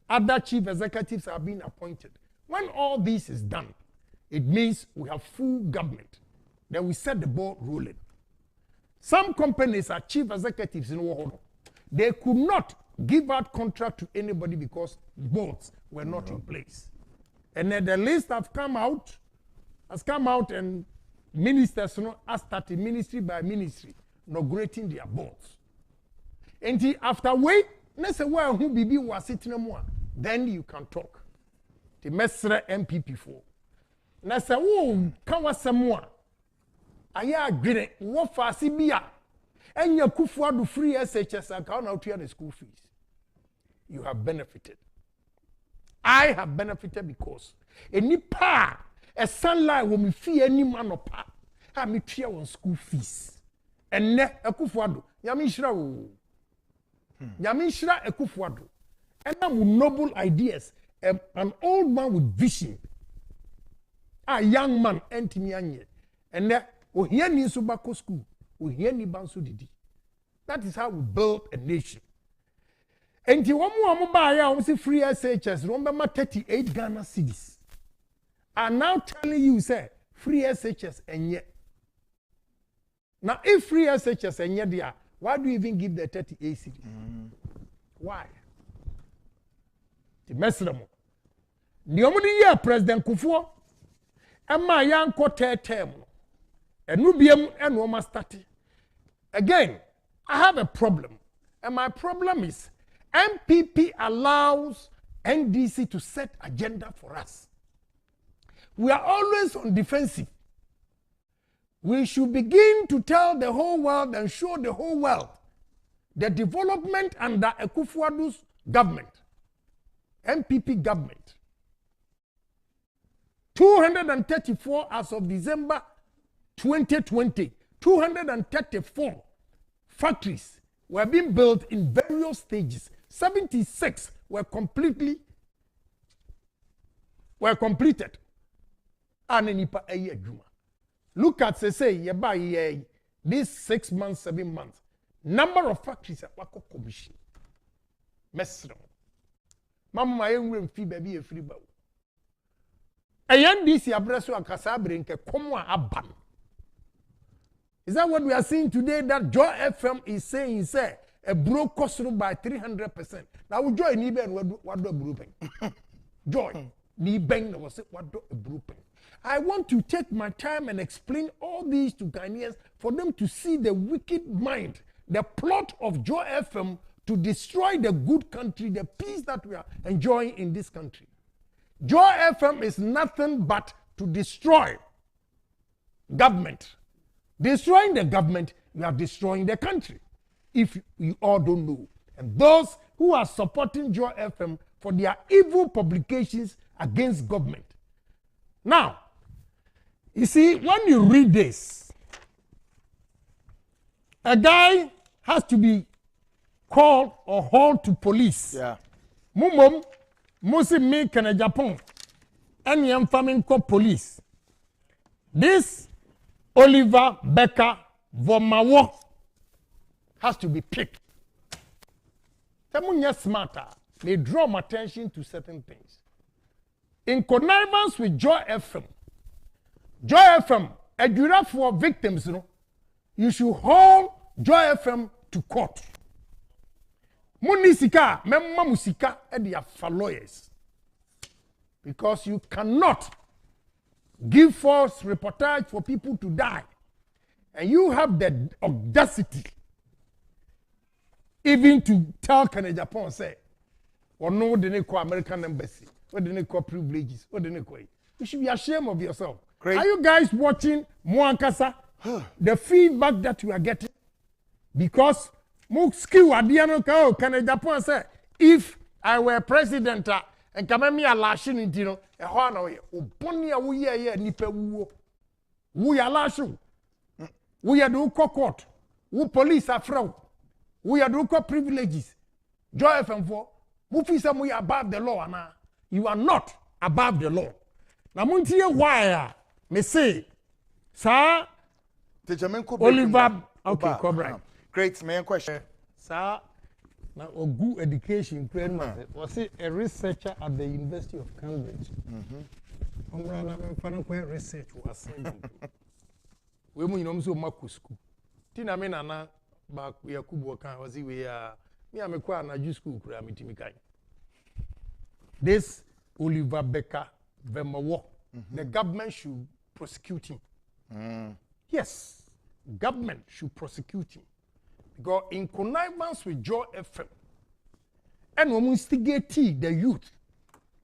Other chief executives are being appointed. When all this is done, it means we have full government. Then we set the ball rolling. Some companies are chief executives in Wohono. They could not give out contract to anybody because boards were not in place. And then the list have come out has come out and ministers are starting ministry by ministry, inaugurating their boards. And after wait, let's say where who BB was sitting more, then you can talk. The mesra MPP for. Na say wo kan wasem aya agwere wo faase bia enya kufu adu free SHS account na to the school fees. You have benefited. I have benefited because any pa a sunlight will me fee any man or pa ha me tua on school fees. And ne akufu adu nyame hira wo. Nyame hira akufu adu. And I'm noble ideas, an old man with vision. A young man entimi anye and o here ni so bako school o here ni banso didi. That is how we build a nation. And the one ba ya o see free SHS remember 38 Ghana cedis are now telling you say free SHS enye. Now if free SHS enye there, why do you even give the 38 cedis? Why? The mesremo the omudi year President Kufuor Emma yanko term and nubium and woman started. Again, I have a problem. And my problem is MPP allows NDC to set agenda for us. We are always on defensive. We should begin to tell the whole world and show the whole world the development under Akufo-Addo's government, MPP government. 234 as of December 2020, 234 factories were being built in various stages. 76 were completed. Look at say these 6 months, 7 months. Number of factories at Kwaku commission. Mesro. Mama yenwe fi baby e free ba. NDC abreso akasa brinke komo aban. Is that what we are seeing today that Joy FM is saying say a broke cost by 300%. Now Joy ni ben what do broken. Joy ni ben was what do broken. I want to take my time and explain all these to Ghanaians for them to see the wicked mind, the plot of Joy FM to destroy the good country, the peace that we are enjoying in this country. Joy FM is nothing but to destroy government. Destroying the government, you are destroying the country. If you all don't know. And those who are supporting Joy FM for their evil publications against government. Now, you see, when you read this, a guy has to be called or hauled to police. Yeah. Mumum, Musician Efya Japan, and young family called police. This Oliver Becker Vomawo has to be picked. Someone smarter may draw my attention to certain things. In connivance with Joy FM, a giraffe for victims, you should haul Joy FM to court. Munisika, memma musika, and they are for lawyers. Because you cannot give false reportage for people to die. And you have the audacity even to tell Kennedy Agyapong say, or no, they call American embassy, or they call privileges, or they call it. You should be ashamed of yourself. Great. Are you guys watching Moankasa? The feedback that you are getting? Because Kennedy Agyapong say, if I were president and come me a lashing into a honor, Oponia, we are nipe we are lashing. We are do court. We police are fraud. We are do privileges. Joy FM4. Mufisa we are above the law. You are not above the law. Now, Muntia, why? Me say, sir, Oliver, okay, Cobra. Great, main question. Sir, now a good education, was it a researcher at the University of Cambridge? Research was we know so Maku school. Tina Menana, back we are Kuboka, was we are me, I'm a Kwaju school, Kramiti. This Oliver Becker Vemawo, the government should prosecute him. Yes, government should prosecute him. Because in connivance with Joy FM, and we instigate the youth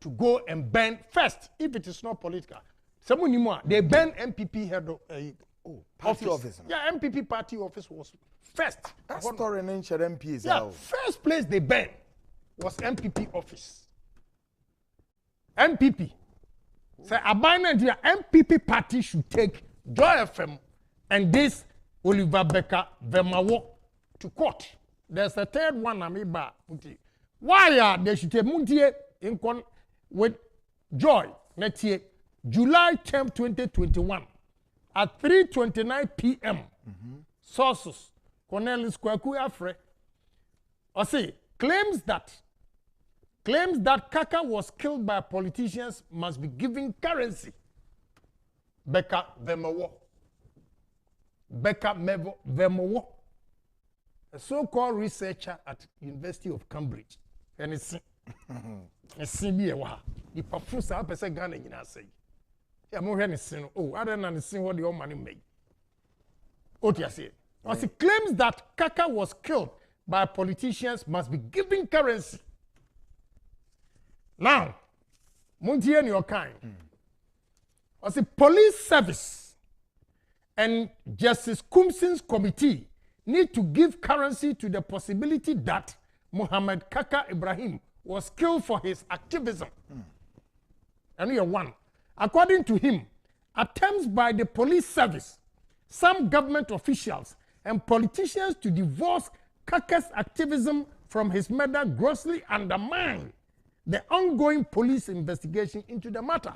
to go and ban first, if it is not political. Someone more, they ban MPP head of party office. Yeah, MPP party office was first. That story in MPs. Yeah, first place they banned was MPP office. MPP. So abandoned the MPP party should take Joy FM and this Oliver Becker Vemawo to court. There's a third one, Amiba. Why are they should take Muntie in con with Joy next year, July 10, 2021, at 3:29 p.m. Sources, Cornelis Kwaku Afre, claims that Kaka was killed by politicians must be given currency. Becker Vemawo. Becker Vemawo, a so-called researcher at University of Cambridge. And it's CBA. The perfumes are person Ghana in say. Yeah, more than other than seeing what your money made. Otiase. As he claims that Kaka was killed by politicians must be given currency. Now, Muntie and your kind. As the police service and Justice Kumsin's committee need to give currency to the possibility that Muhammad Kaka Ibrahim was killed for his activism. And here one. According to him, attempts by the police service, some government officials, and politicians to divorce Kaka's activism from his murder grossly undermine the ongoing police investigation into the matter.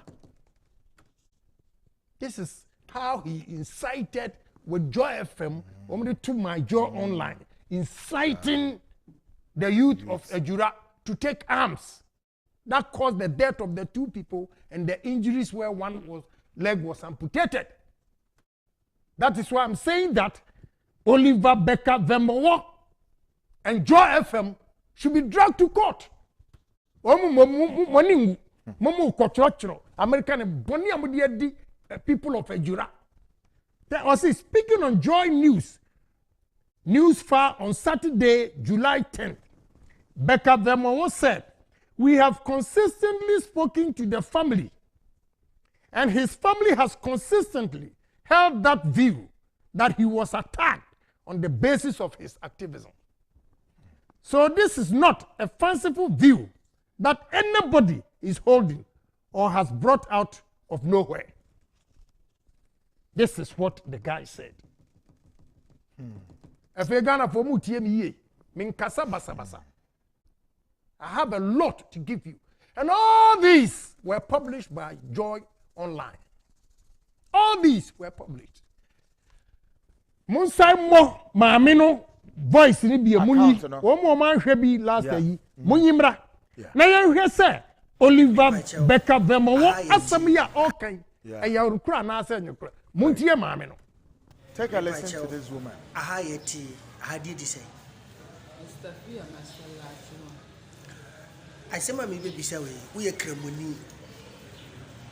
This is how he incited with Joy FM, only to my Joy Online, inciting the youth of Ejura to take arms. That caused the death of the two people and the injuries where one leg was amputated. That is why I'm saying that Oliver Becker Vemawo and Joy FM should be dragged to court. American people of Ejura. That was it. Speaking on Joy News Far on Saturday, July 10th, Becker Vemawo said, "We have consistently spoken to the family, and his family has consistently held that view that he was attacked on the basis of his activism. So this is not a fanciful view that anybody is holding or has brought out of nowhere." This is what the guy said. If you're gonna for me, I have a lot to give you. And all these were published by Joy Online. All these were published. Munsai mo Maame voice ni bi munyi. O mo man hwe bi last year. Munyimra. Na yan hwe se Oliver Becker Vemawo asem ya okay. Eya rukura na ase nyukura. Muntie Maame no. Take a listen to this woman. Aha yeti, aha did say. I say my baby say we kremoni.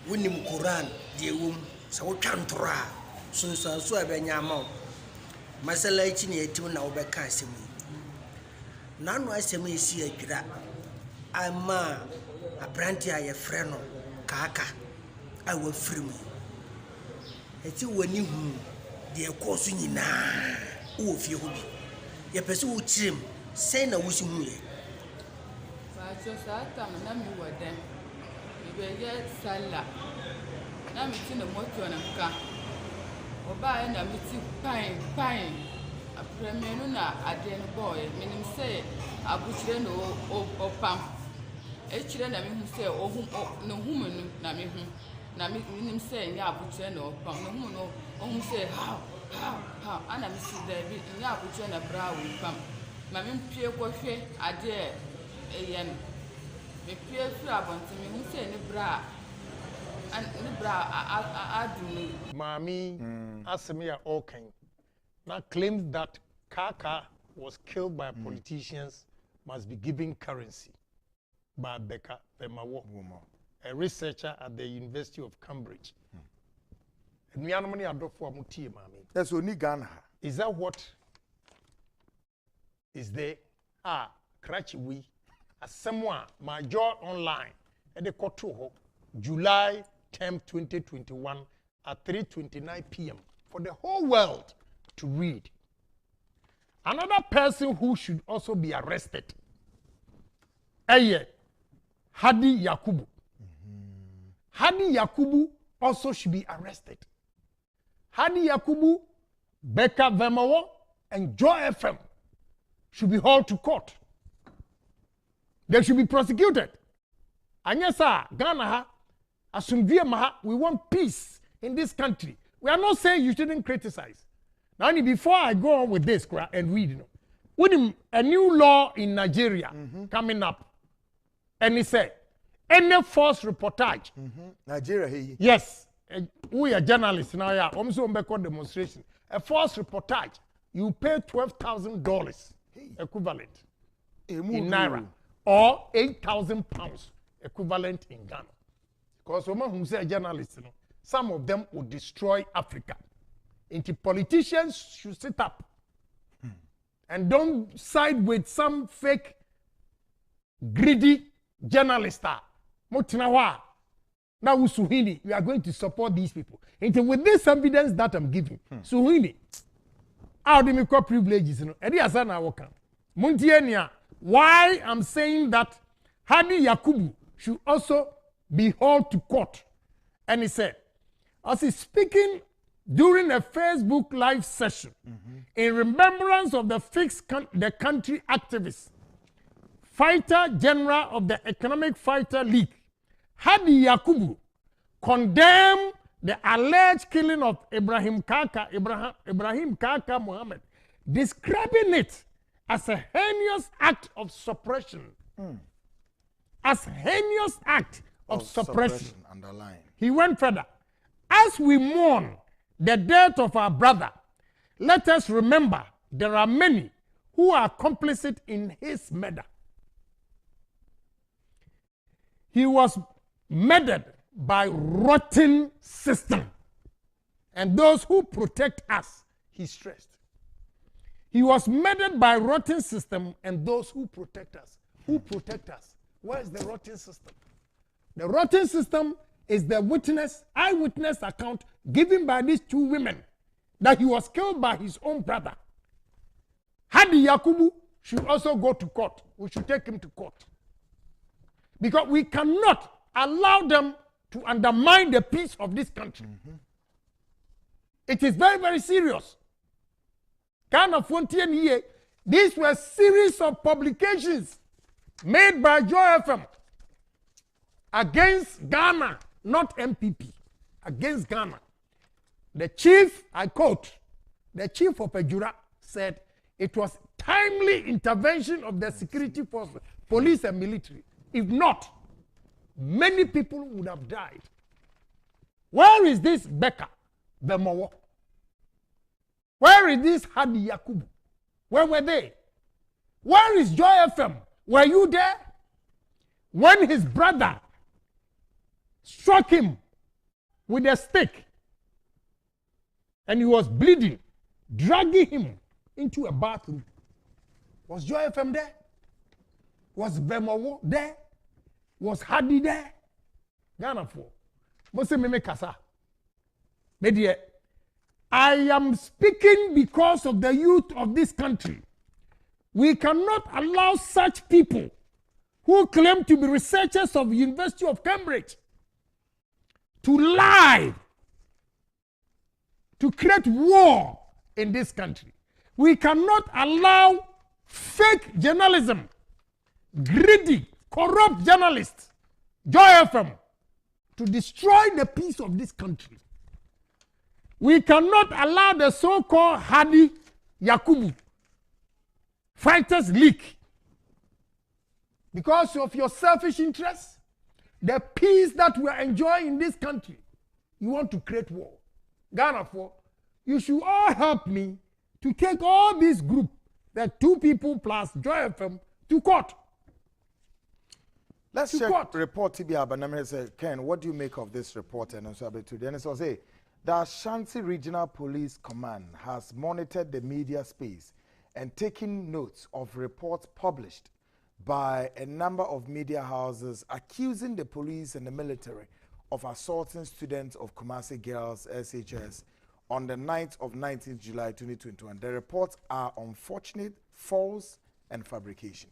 We nim Quran de wom so wo twantora. So abenya ma. Masala ichi ne etim na wo beka asem. Nanu asem esi adwira. Ama abranti aye frɛ no Kaka awa firim. Eti wani hu de ekosu nyina. Wo fie ho bi. Ye pese wo chirim sei na wo si hu ye. So Satan na mi wadan. Mi be get sala. Na mi ti na moto na nka. Oba na mi ti pine. Apremenu na ade no boy. Minim say abuchire no opam. Echire na mi hu say ohum no humunu na mi hu. Na mi minim say nya abuchire na opam. No hu no ohum say how. Ana mi si there bi nya abuchire na bra wo pam. Ma mi mpie kwhwe ade eyen. Me pie fra abonti me hu say ni bra adu. Maame asem ya okay. Now claims that Kaka was killed by politicians must be given currency by Becker Vemawo, a researcher at the University of Cambridge. Nnuanom ne adofo a mutie Maame. That's only Ghana. Is that what is there? Krachi we assemwa major online at the Koto July 10, 2021 at 3:29 p.m. for the whole world to read. Another person who should also be arrested. Hadi Yakubu. Hadi Yakubu also should be arrested. Hadi Yakubu, Becca Vemawo, and Joy FM should be hauled to court. They should be prosecuted. And yes, sir, Ghana, Asumvia, we want peace in this country. We are not saying you shouldn't criticize. Now, before I go on with this and read, with a new law in Nigeria coming up, and he said, any false reportage. Nigeria, hey. Yes, we are journalists now. Yeah, also on demonstration. A false reportage, you pay $12,000 equivalent in naira, or 8,000 pounds equivalent in Ghana. Because someone who say journalists, some of them will destroy Africa. Into politicians should sit up and don't side with some fake, greedy journalist. Motinawa. Now, Suhini, we are going to support these people. And with this evidence that I'm giving, Suhini, how do we call privileges? Why I'm saying that Hadi Yakubu should also be hauled to court. And he said, as he's speaking during a Facebook live session in remembrance of the country activist, fighter general of the Economic Fighter League, Hadi Yakubu, condemned the alleged killing of Ibrahim Kaka Muhammad, describing it as a heinous act of suppression. As heinous act of suppression. Underline. He went further. As we mourn the death of our brother, let us remember there are many who are complicit in his murder. He was murdered by rotten system. And those who protect us, he stressed. He was murdered by rotten system and those who protect us. Who protect us? Where is the rotten system? The rotten system is the eyewitness account given by these two women that he was killed by his own brother. Hadi Yakubu should also go to court. We should take him to court. Because we cannot allow them to undermine the peace of this country. It is very, very serious. Ghana Fontaine here, these were a series of publications made by Joy FM against Ghana, not MPP, against Ghana. The chief, I quote, the chief of Ejura said it was timely intervention of the security forces, police and military. If not, many people would have died. Where is this Becca Vemowo? Where is this Hadi Yakubu? Where were they? Where is Joy FM? Were you there? When his brother struck him with a stick and he was bleeding, dragging him into a bathroom. Was Joy FM there? Was Vemowo there? Was Hadi there? Ghana for. Mose meme kasa. Media. I am speaking because of the youth of this country. We cannot allow such people who claim to be researchers of the University of Cambridge to lie, to create war in this country. We cannot allow fake journalism, greedy, corrupt journalists, Joy FM, to destroy the peace of this country. We cannot allow the so-called Hadi Yakubu fighters leak because of your selfish interests, the peace that we are enjoying in this country. You want to create war. Ghana for, you should all help me to take all this group, the two people plus Joy FM, to court. Let's check report TB Abanam said, Ken, what do you make of this report? And also today, and so say The Ashanti Regional Police Command has monitored the media space and taken notes of reports published by a number of media houses accusing the police and the military of assaulting students of Kumasi Girls SHS on the night of 19th July 2021. The reports are unfortunate, false, and fabrication.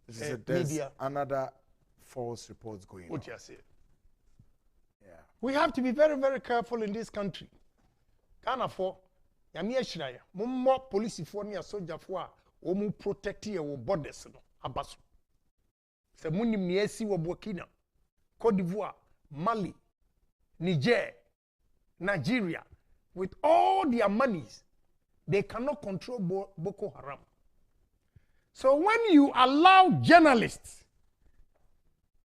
There's another false reports going on. What you say? Yeah. We have to be very, very careful in this country. Ghana for Yamia Shraya, more police for near soldier for omu protect your borders no abaso. Se muni miesi wa Burkina, Cote d'Ivoire, Mali, Niger, Nigeria, with all their monies, they cannot control Boko Haram. So when you allow journalists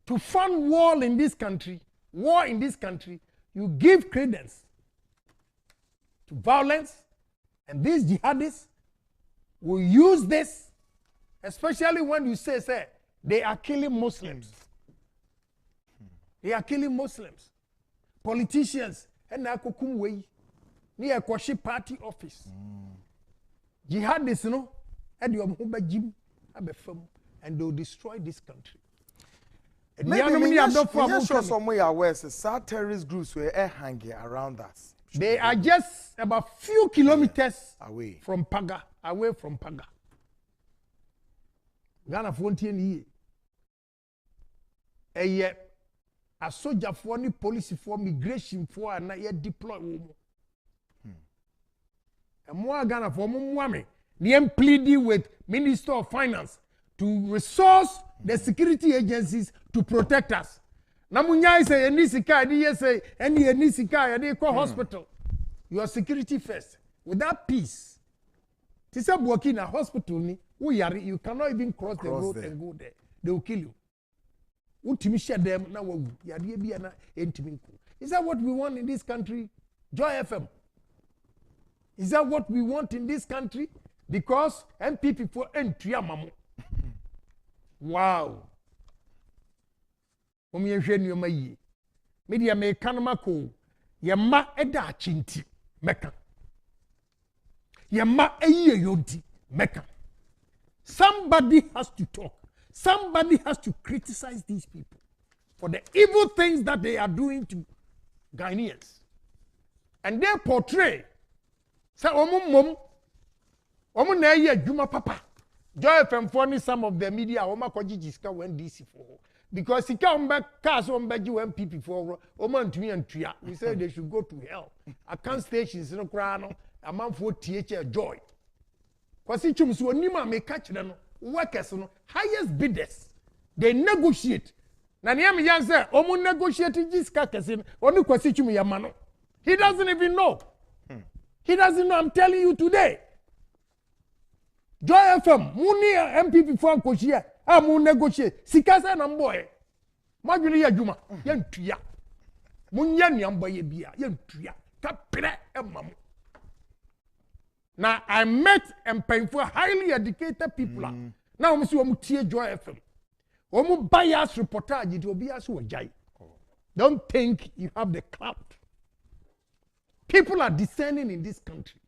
to fund war in this country, you give credence to violence, and these jihadists will use this, especially when you say they are killing Muslims. They are killing Muslims. Politicians, and Nakokumwei, near Kwashi party office. Jihadists, no, and you and they'll destroy this country. Maybe sure somewhere aware terrorist groups were hanging around us. They are just about few kilometers away from Paga. Ghana Fontaine a soldier for any police for migration for and not yet deploy. And more Ghana for Mwame, the pleading with Minister of Finance to resource the security agencies to protect us. Namunya say any say any they call hospital. Your security first. Without peace, Tisa Burkina hospital ni you cannot even cross the road there. And go there. They will kill you. Them now. Is that what we want in this country? Joy FM. Is that what we want in this country? Because MPP for Mamu. Wow. Media me kanamako yama eda chinti meka yama eye yonti meka. Somebody has to talk. Somebody has to criticize these people for the evil things that they are doing to Ghanaians. And they portray say omu na ye adwuma papa. Joy FM for some of the media oma koji jiska when DC for. Because he come back, cars on back you MPP for Oman to me and Tria. We say they should go to hell. Account stations in Okrano, a man for THR joy. Because he chums when Nima may catch them, workers, highest bidders. They negotiate. Nanyam Yan said, Omo negotiating this carcass only Kwasichum Yamano. He doesn't even know. He doesn't know. I'm telling you today. Joy FM, Muni MPP for Koshia. Amu negotiate. Sikasa na mboye. Majuli ya juma. Yentuya. Munyani amboye biya. Yentuya. Kapire emamu. Now I met and painful highly educated people. Now I'm see tie Joy FM. Omu bias reportage it will be as wajai. Don't think you have the clout. People are descending in this country.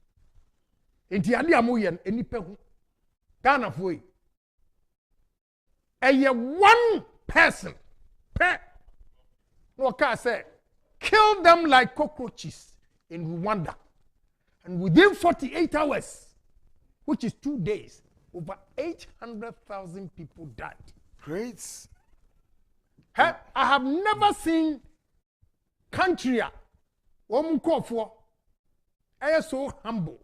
Inti adi amuyen enipehu. Ghana foi. One person, kill them like cockroaches in Rwanda. And within 48 hours, which is 2 days, over 800,000 people died. Great. I have never seen country for so humble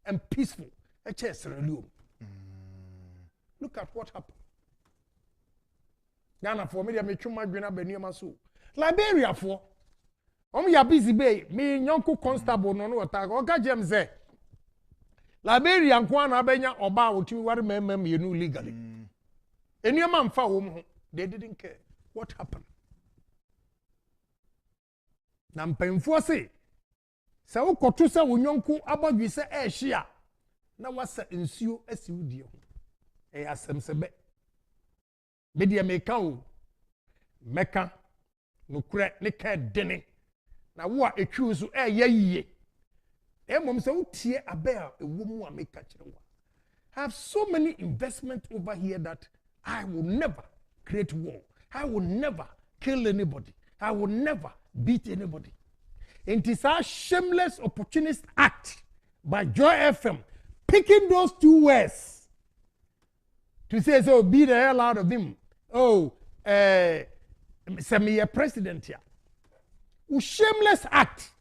and peaceful. Look at what happened. Ghana for me, me chuma gwena benema so. Liberia for. Ya busy bay, me nyonko constable no attack. Oga James say. Liberia nkwa na abenya oba otimi ware memem yenu legally. Enyoma mfa wo ho. They didn't care. What happened? Na mpemfo say. Sa ukoto sa wonyonko abadwi se ehia. Na wasa nsuo asiwudie ho. Asemsebe. Media meka nukure ne ka dene na wo a etwu so ye emom se utie abel ewo mu a meka kire wo. I have so many investments over here that I will never create war. I will never kill anybody. I will never beat anybody. It is a shameless opportunist act by Joy FM picking those two words to say, so be the hell out of him. Oh, send me a president here. A shameless act.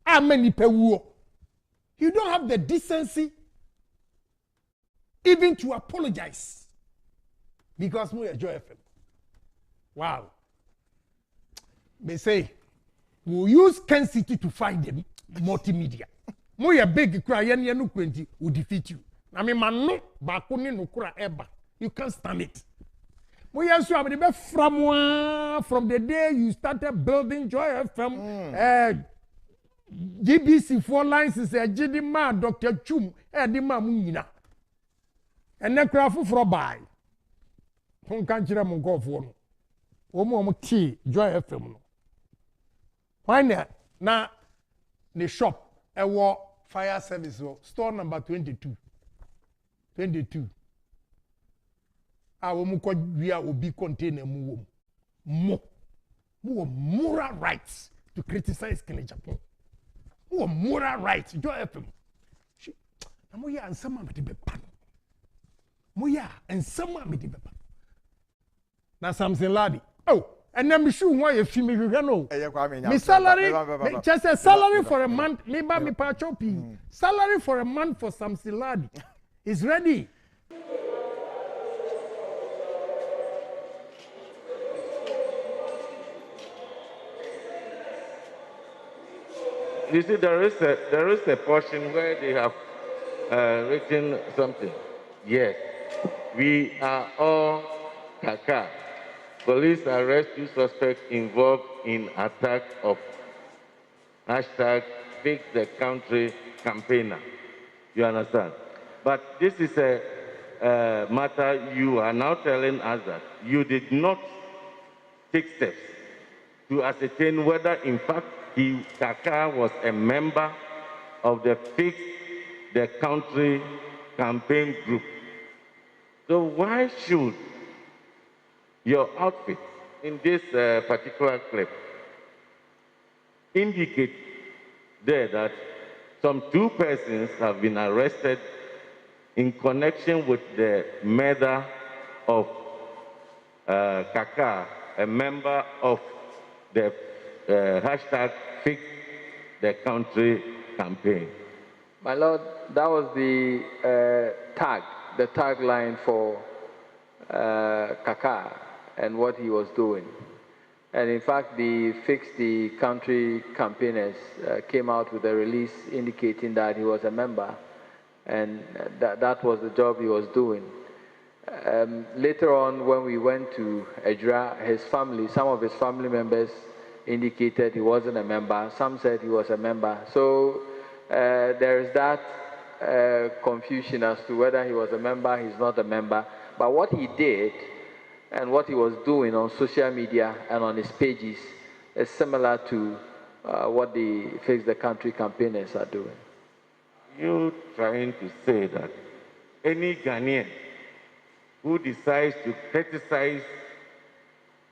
How many people? You don't have the decency even to apologize because we are Joy FM. Wow. They say, we'll use Ken City to find them multimedia. We are big cry, and will defeat you. I mean, man, no, baako no kura ever. You can't stand it. We are so from the day you started building Joy FM, GBC 4 lines is a Agyin Dr. Chum, Edima Munina. And then craft for buy. Hon Kennedy Agyapong tea Joy FM. Why not? Now, the shop, a war fire service, store number 22. 22. Our Mukwa will be container more moral rights to criticize Kennedy Agyapong. Who moral rights? Joy FM. Moya and some of the bepan. Moya and some of the bepan. Now something laddie. Oh, and then be sure why you feel me know. Me salary, just a salary for a month. Maybe me pachopi. Salary for a month for something laddie is ready. You see, there is a portion where they have written something. Yes, we are all Kaka. Police arrest 2 suspects involved in attack of #Fix the Country campaigner. You understand? But this is a matter you are now telling us that you did not take steps to ascertain whether in fact Kaka was a member of the Fix the Country campaign group. So why should your outfit in this particular clip indicate there that some 2 persons have been arrested in connection with the murder of Kaka, a member of the #Fix the Country campaign? My Lord, that was the tagline for Kaka and what he was doing. And in fact, the Fix the Country campaigners came out with a release indicating that he was a member and that was the job he was doing. Later on, when we went to Agyin, some of his family members indicated he wasn't a member. Some said he was a member. So there is that confusion as to whether he was a member, he's not a member. But what he did and what he was doing on social media and on his pages is similar to what the Fix the Country campaigners are doing. You're trying to say that any Ghanaian who decides to criticize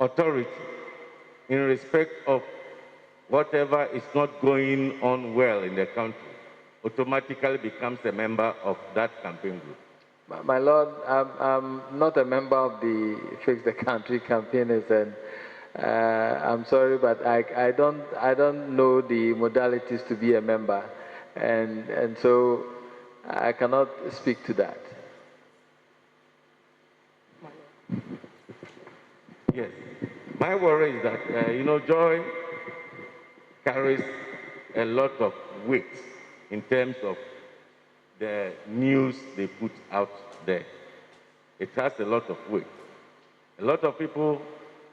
authority in respect of whatever is not going on well in the country automatically becomes a member of that campaign group? My Lord, I'm not a member of the Fix the Country campaigners, and I'm sorry, but I don't know the modalities to be a member, and so I cannot speak to that. Yes, my worry is that Joy carries a lot of weight in terms of the news they put out there. It has a lot of weight. A lot of people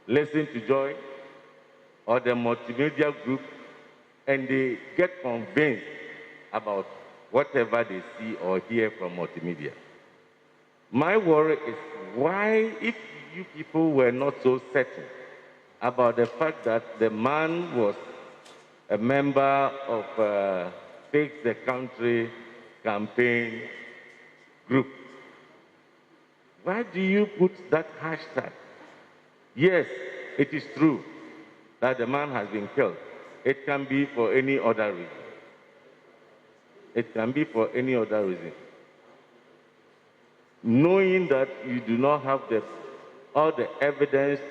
listen to Joy or the multimedia group and they get convinced about whatever they see or hear from multimedia. My worry is why, if you people were not so certain about the fact that the man was a member of Fix the Country campaign group. Why do you put that hashtag? Yes, it is true that the man has been killed. It can be for any other reason. It can be for any other reason. Knowing that you do not have all the evidence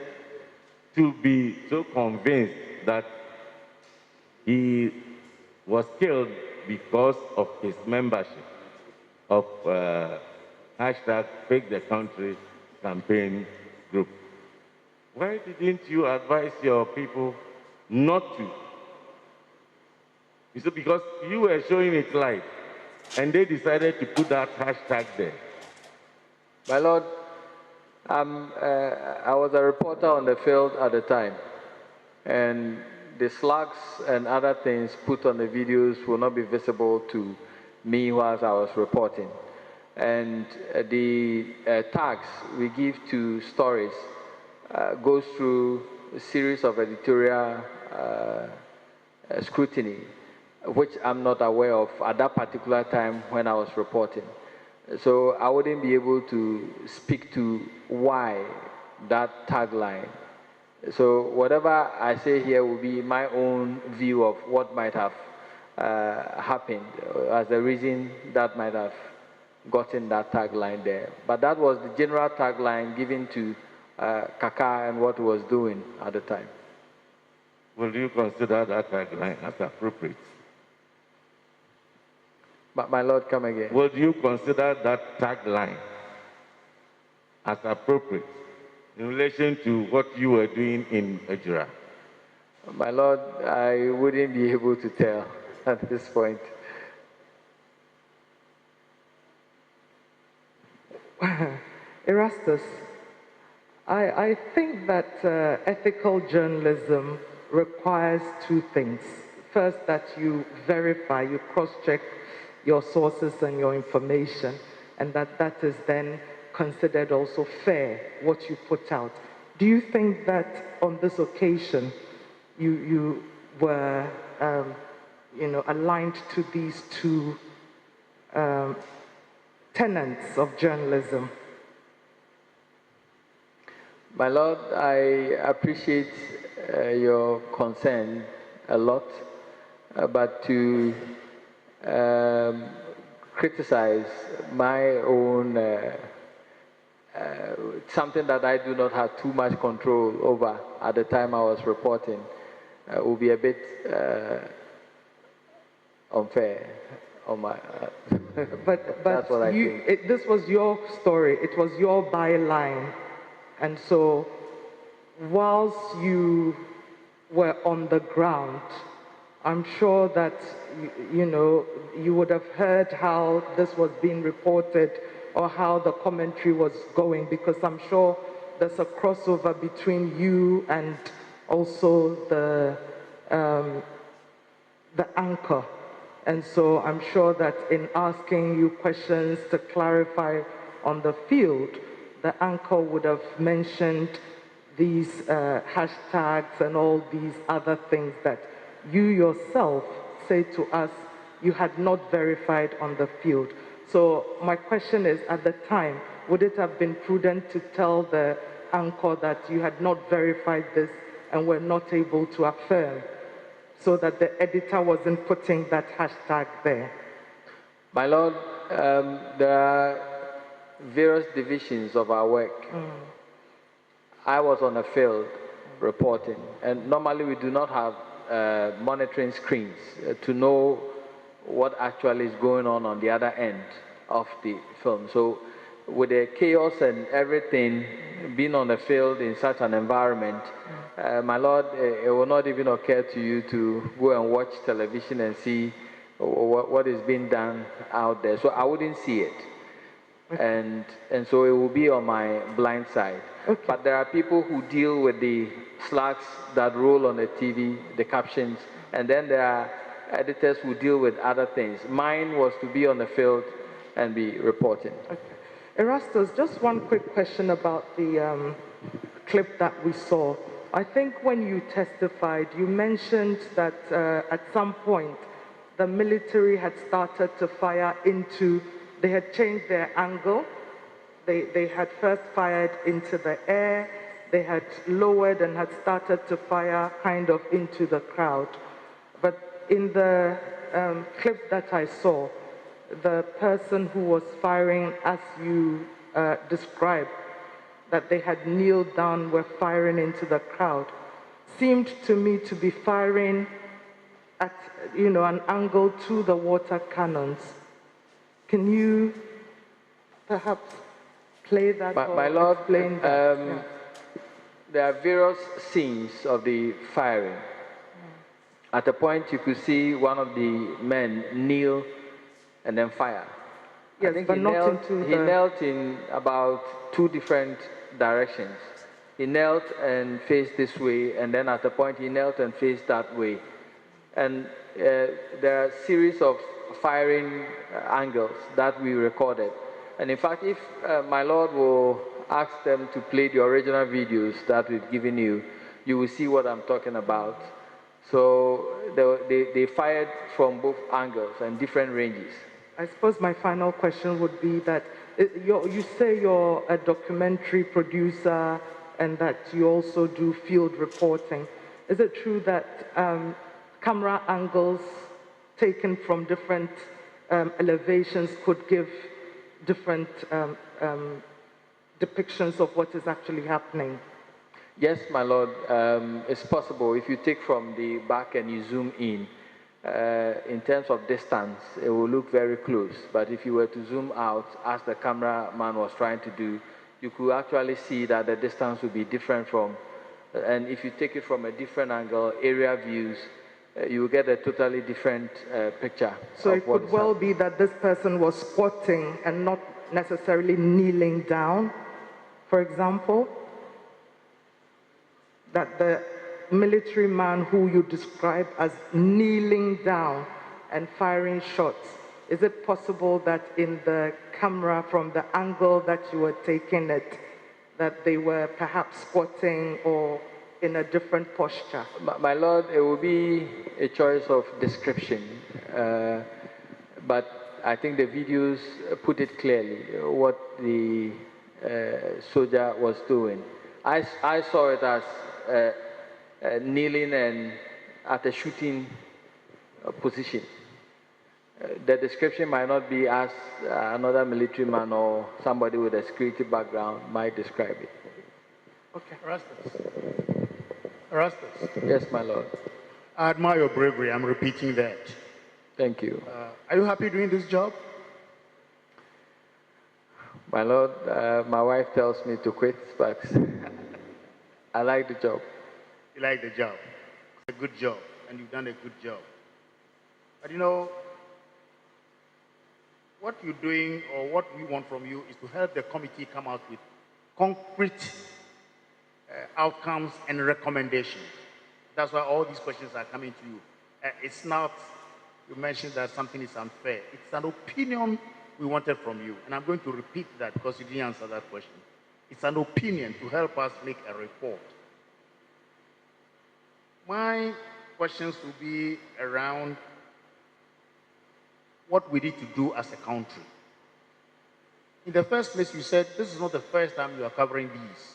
to be so convinced that he was killed because of his membership of hashtag Fake the Country campaign group. Why didn't you advise your people not to? You see, because you were showing it live, and they decided to put that hashtag there. My Lord, I was a reporter on the field at the time, and the slugs and other things put on the videos will not be visible to me whilst I was reporting. And the tags we give to stories goes through a series of editorial scrutiny, which I'm not aware of at that particular time when I was reporting. So I wouldn't be able to speak to why that tagline. So whatever I say here will be my own view of what might have happened as the reason that might have gotten that tagline there. But that was the general tagline given to Kaka and what he was doing at the time. Will you consider that tagline as appropriate? But my Lord, come again. Would you consider that tagline as appropriate in relation to what you were doing in Ejura? My Lord, I wouldn't be able to tell at this point. Erastus, I think that ethical journalism requires two things. First, that you verify, you cross-check your sources and your information, and that is then considered also fair, what you put out. Do you think that on this occasion you were aligned to these two tenets of journalism? My Lord, I appreciate your concern a lot, but to criticize my own something that I do not have too much control over at the time I was reporting will be a bit unfair on my. But that's what I think. This was your story. It was your byline, and so whilst you were on the ground, I'm sure that you would have heard how this was being reported or how the commentary was going, because I'm sure there's a crossover between you and also the anchor. And so I'm sure that in asking you questions to clarify on the field, the anchor would have mentioned these hashtags and all these other things that you yourself say to us you had not verified on the field. So my question is, at the time, would it have been prudent to tell the anchor that you had not verified this and were not able to affirm, so that the editor wasn't putting that hashtag there? My Lord, there are various divisions of our work. I was on the field reporting, and normally we do not have monitoring screens to know what actually is going on the other end of the film. So with the chaos and everything, being on the field in such an environment, my Lord, it will not even occur to you to go and watch television and see what is being done out there. So I wouldn't see it. And so it will be on my blind side. Okay. But there are people who deal with the slugs that roll on the TV, the captions, and then there are editors who deal with other things. Mine was to be on the field and be reporting. Okay. Erastus, just one quick question about the clip that we saw. I think when you testified, you mentioned that at some point the military had started to fire into, they had changed their angle. They had first fired into the air, they had lowered and had started to fire kind of into the crowd. But in the clip that I saw, the person who was firing, as you described, that they had kneeled down, were firing into the crowd, seemed to me to be firing at, you know, an angle to the water cannons. Can you perhaps play that My or Lord, explain that? there are various scenes of the firing. At a point, you could see one of the men kneel and then fire. Yes, I think but he not knelt, into he the... knelt in about 2 different directions. He knelt and faced this way, and then at a point he knelt and faced that way. And there are a series of firing angles that we recorded. And in fact, if my Lord will ask them to play the original videos that we've given you, you will see what I'm talking about. So they fired from both angles and different ranges. I suppose my final question would be that you say you're a documentary producer and that you also do field reporting. Is it true that camera angles taken from different elevations could give different depictions of what is actually happening? Yes, my Lord, it's possible. If you take from the back and you zoom in terms of distance, it will look very close. But if you were to zoom out, as the cameraman was trying to do, you could actually see that the distance would be different from, and if you take it from a different angle, area views, you will get a totally different picture. So it could well be that this person was squatting and not necessarily kneeling down, for example? That the military man who you described as kneeling down and firing shots, is it possible that in the camera, from the angle that you were taking it, that they were perhaps squatting or in a different posture? My Lord, it will be a choice of description, but I think the videos put it clearly what the soldier was doing. I saw it as kneeling and at a shooting position. The description might not be as another military man or somebody with a security background might describe it. Okay. Erastus. Yes, my Lord. I admire your bravery. I'm repeating that. Thank you. Are you happy doing this job? My Lord, my wife tells me to quit, but I like the job. You like the job. It's a good job, and you've done a good job. But you know, what you're doing or what we want from you is to help the committee come out with concrete outcomes and recommendations. That's why all these questions are coming to you. It's not, you mentioned that something is unfair. It's an opinion we wanted from you. And I'm going to repeat that because you didn't answer that question. It's an opinion to help us make a report. My questions will be around what we need to do as a country. In the first place, you said this is not the first time you are covering these.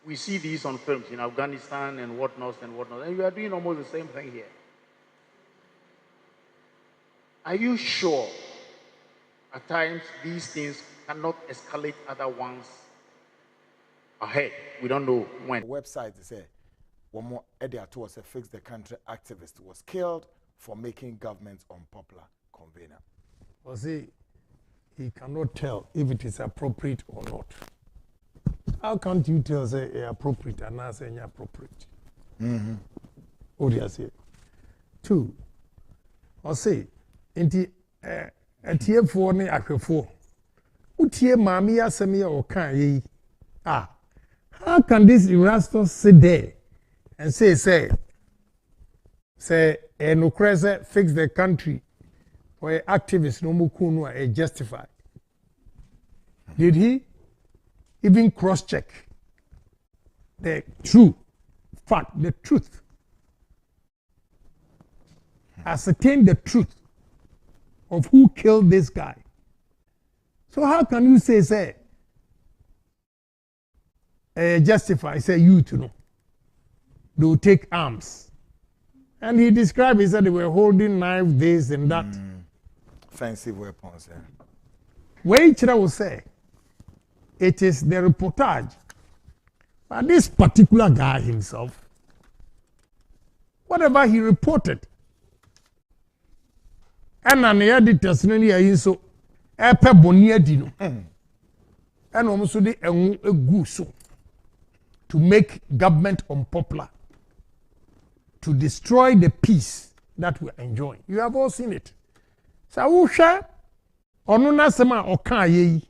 We see these on films in Afghanistan and whatnot, and you are doing almost the same thing here. Are you sure at times these things cannot escalate other ones ahead? We don't know when. The website say one more editor was a Fix the Country activist was killed for making government unpopular convener. Well, see, he cannot tell if it is appropriate or not. How can't you tell say appropriate and not say inappropriate? What do you say? 2, or say, inti Etifour ne Acquah. Utie Maame asemi or can ye? Ah, how can this Erastus sit there and say no crazy fix the country or activists no mukunu are justified? Did he even cross-check the true fact, the truth. Ascertain the truth of who killed this guy. So how can you say justify, say you to know? They will take arms. And he described, he said they were holding knives, this and that. Offensive weapons. Waichira will say, it is the reportage. But this particular guy himself, whatever he reported, and an editors nearly so, epe bonia dino, and almost a goose to make government unpopular, to destroy the peace that we are enjoying. You have all seen it. So who share onuna sema okaye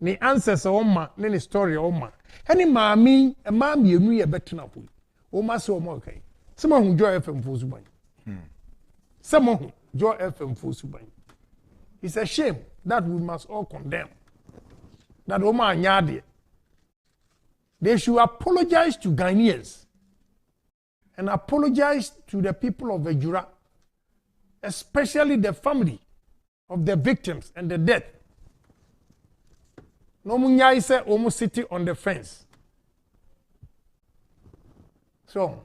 ni answers oma ni story oma. Any Maame enu ye betena ho. Oma se oma okay. Sema hu Joy FM fo suban. Sema hu Joy FM fo suban. It's a shame that we must all condemn. That oma anyade. They should apologize to Ghanaians and apologize to the people of Ejura, especially the family of the victims and the dead. No munya is almost sitting on the fence. So,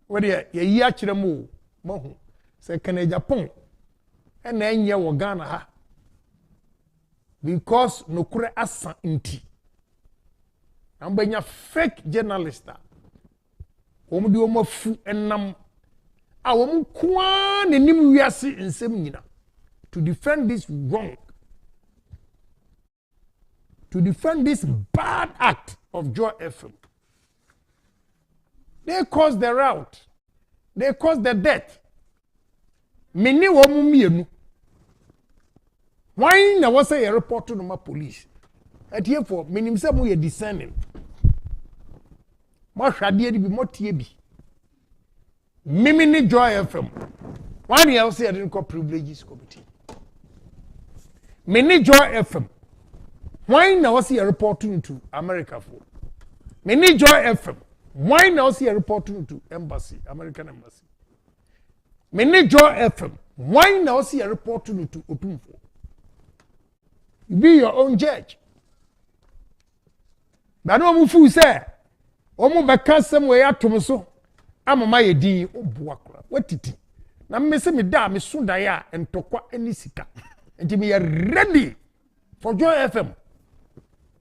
where ye yachire mo mohu say Kennedy Agyapong and then ye wo Ghana ha because no kure asa inti. Ambenya fake journalist. Omu di omu fu enam a omu kwa nenim wiase nsem nyina to defend this wrong, to defend this bad act of Joy FM. They caused the rout. They caused the death. Many womu mienu. Why na was a report to my police? At here for minim se mo ye discerning. Mo hwade di bi mo tie bi. Mimi ni Joy FM. One year say I didn't call privileges committee. Many Joy FM. Why now was he reporting to America for? Many Joy FM. Why now was he reporting to embassy, American embassy? Many Joy FM. Why now was he reporting to Odifour? Be your own judge. But no mufu say, omo beka somewhere atom so. Ama maye din obuakura. Wetiti. Na me se me da me sunda ya entokwa eni sika. Enti me ready for Joy FM.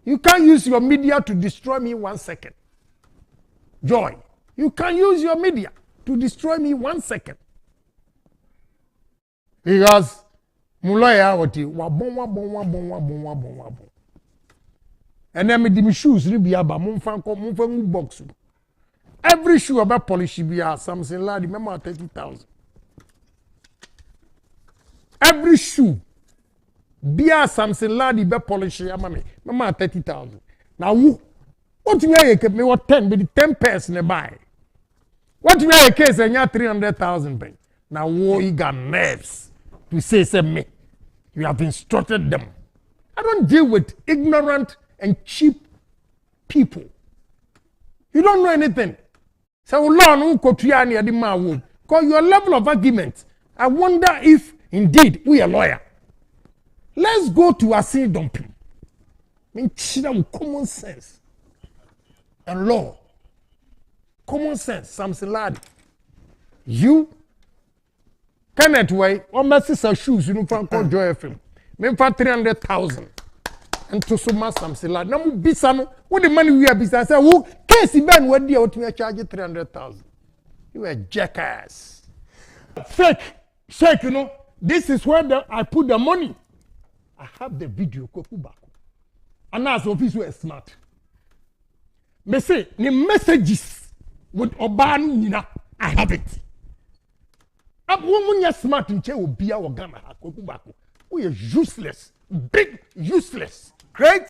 You can't use your media to destroy me 1 second. Joy. You can't use your media to destroy me 1 second. Because mulaya wati wabon. And then me di me shoes ribi aba mumfa box. Every shoe about polish be something like remember 30,000. Every shoe be something like be polish amame remember 30,000. Now what you make me what 10 be the 10 pairs ne buy. What you make case and 300,000 ben. Now you got nerves to say me. You have instructed them. I don't deal with ignorant and cheap people. You don't know anything. So learn because your level of argument, I wonder if indeed we are lawyer. Let's go to Asiedu Nketia with common sense and law. Common sense, something like you cannot way or my sister shoes you don't call Joy FM. Me for 300,000 and to so much something like no bisano. What the money we are business say who case Ben what the out me charge 300,000. You a jackass. Fake, sheikh, you know. This is where I put the money. I have the video baako. And as office were smart. Me say the messages with Obanu Nina, I have it. Up when you're smart in che will be our Ghana baako. We are useless, big useless. Great.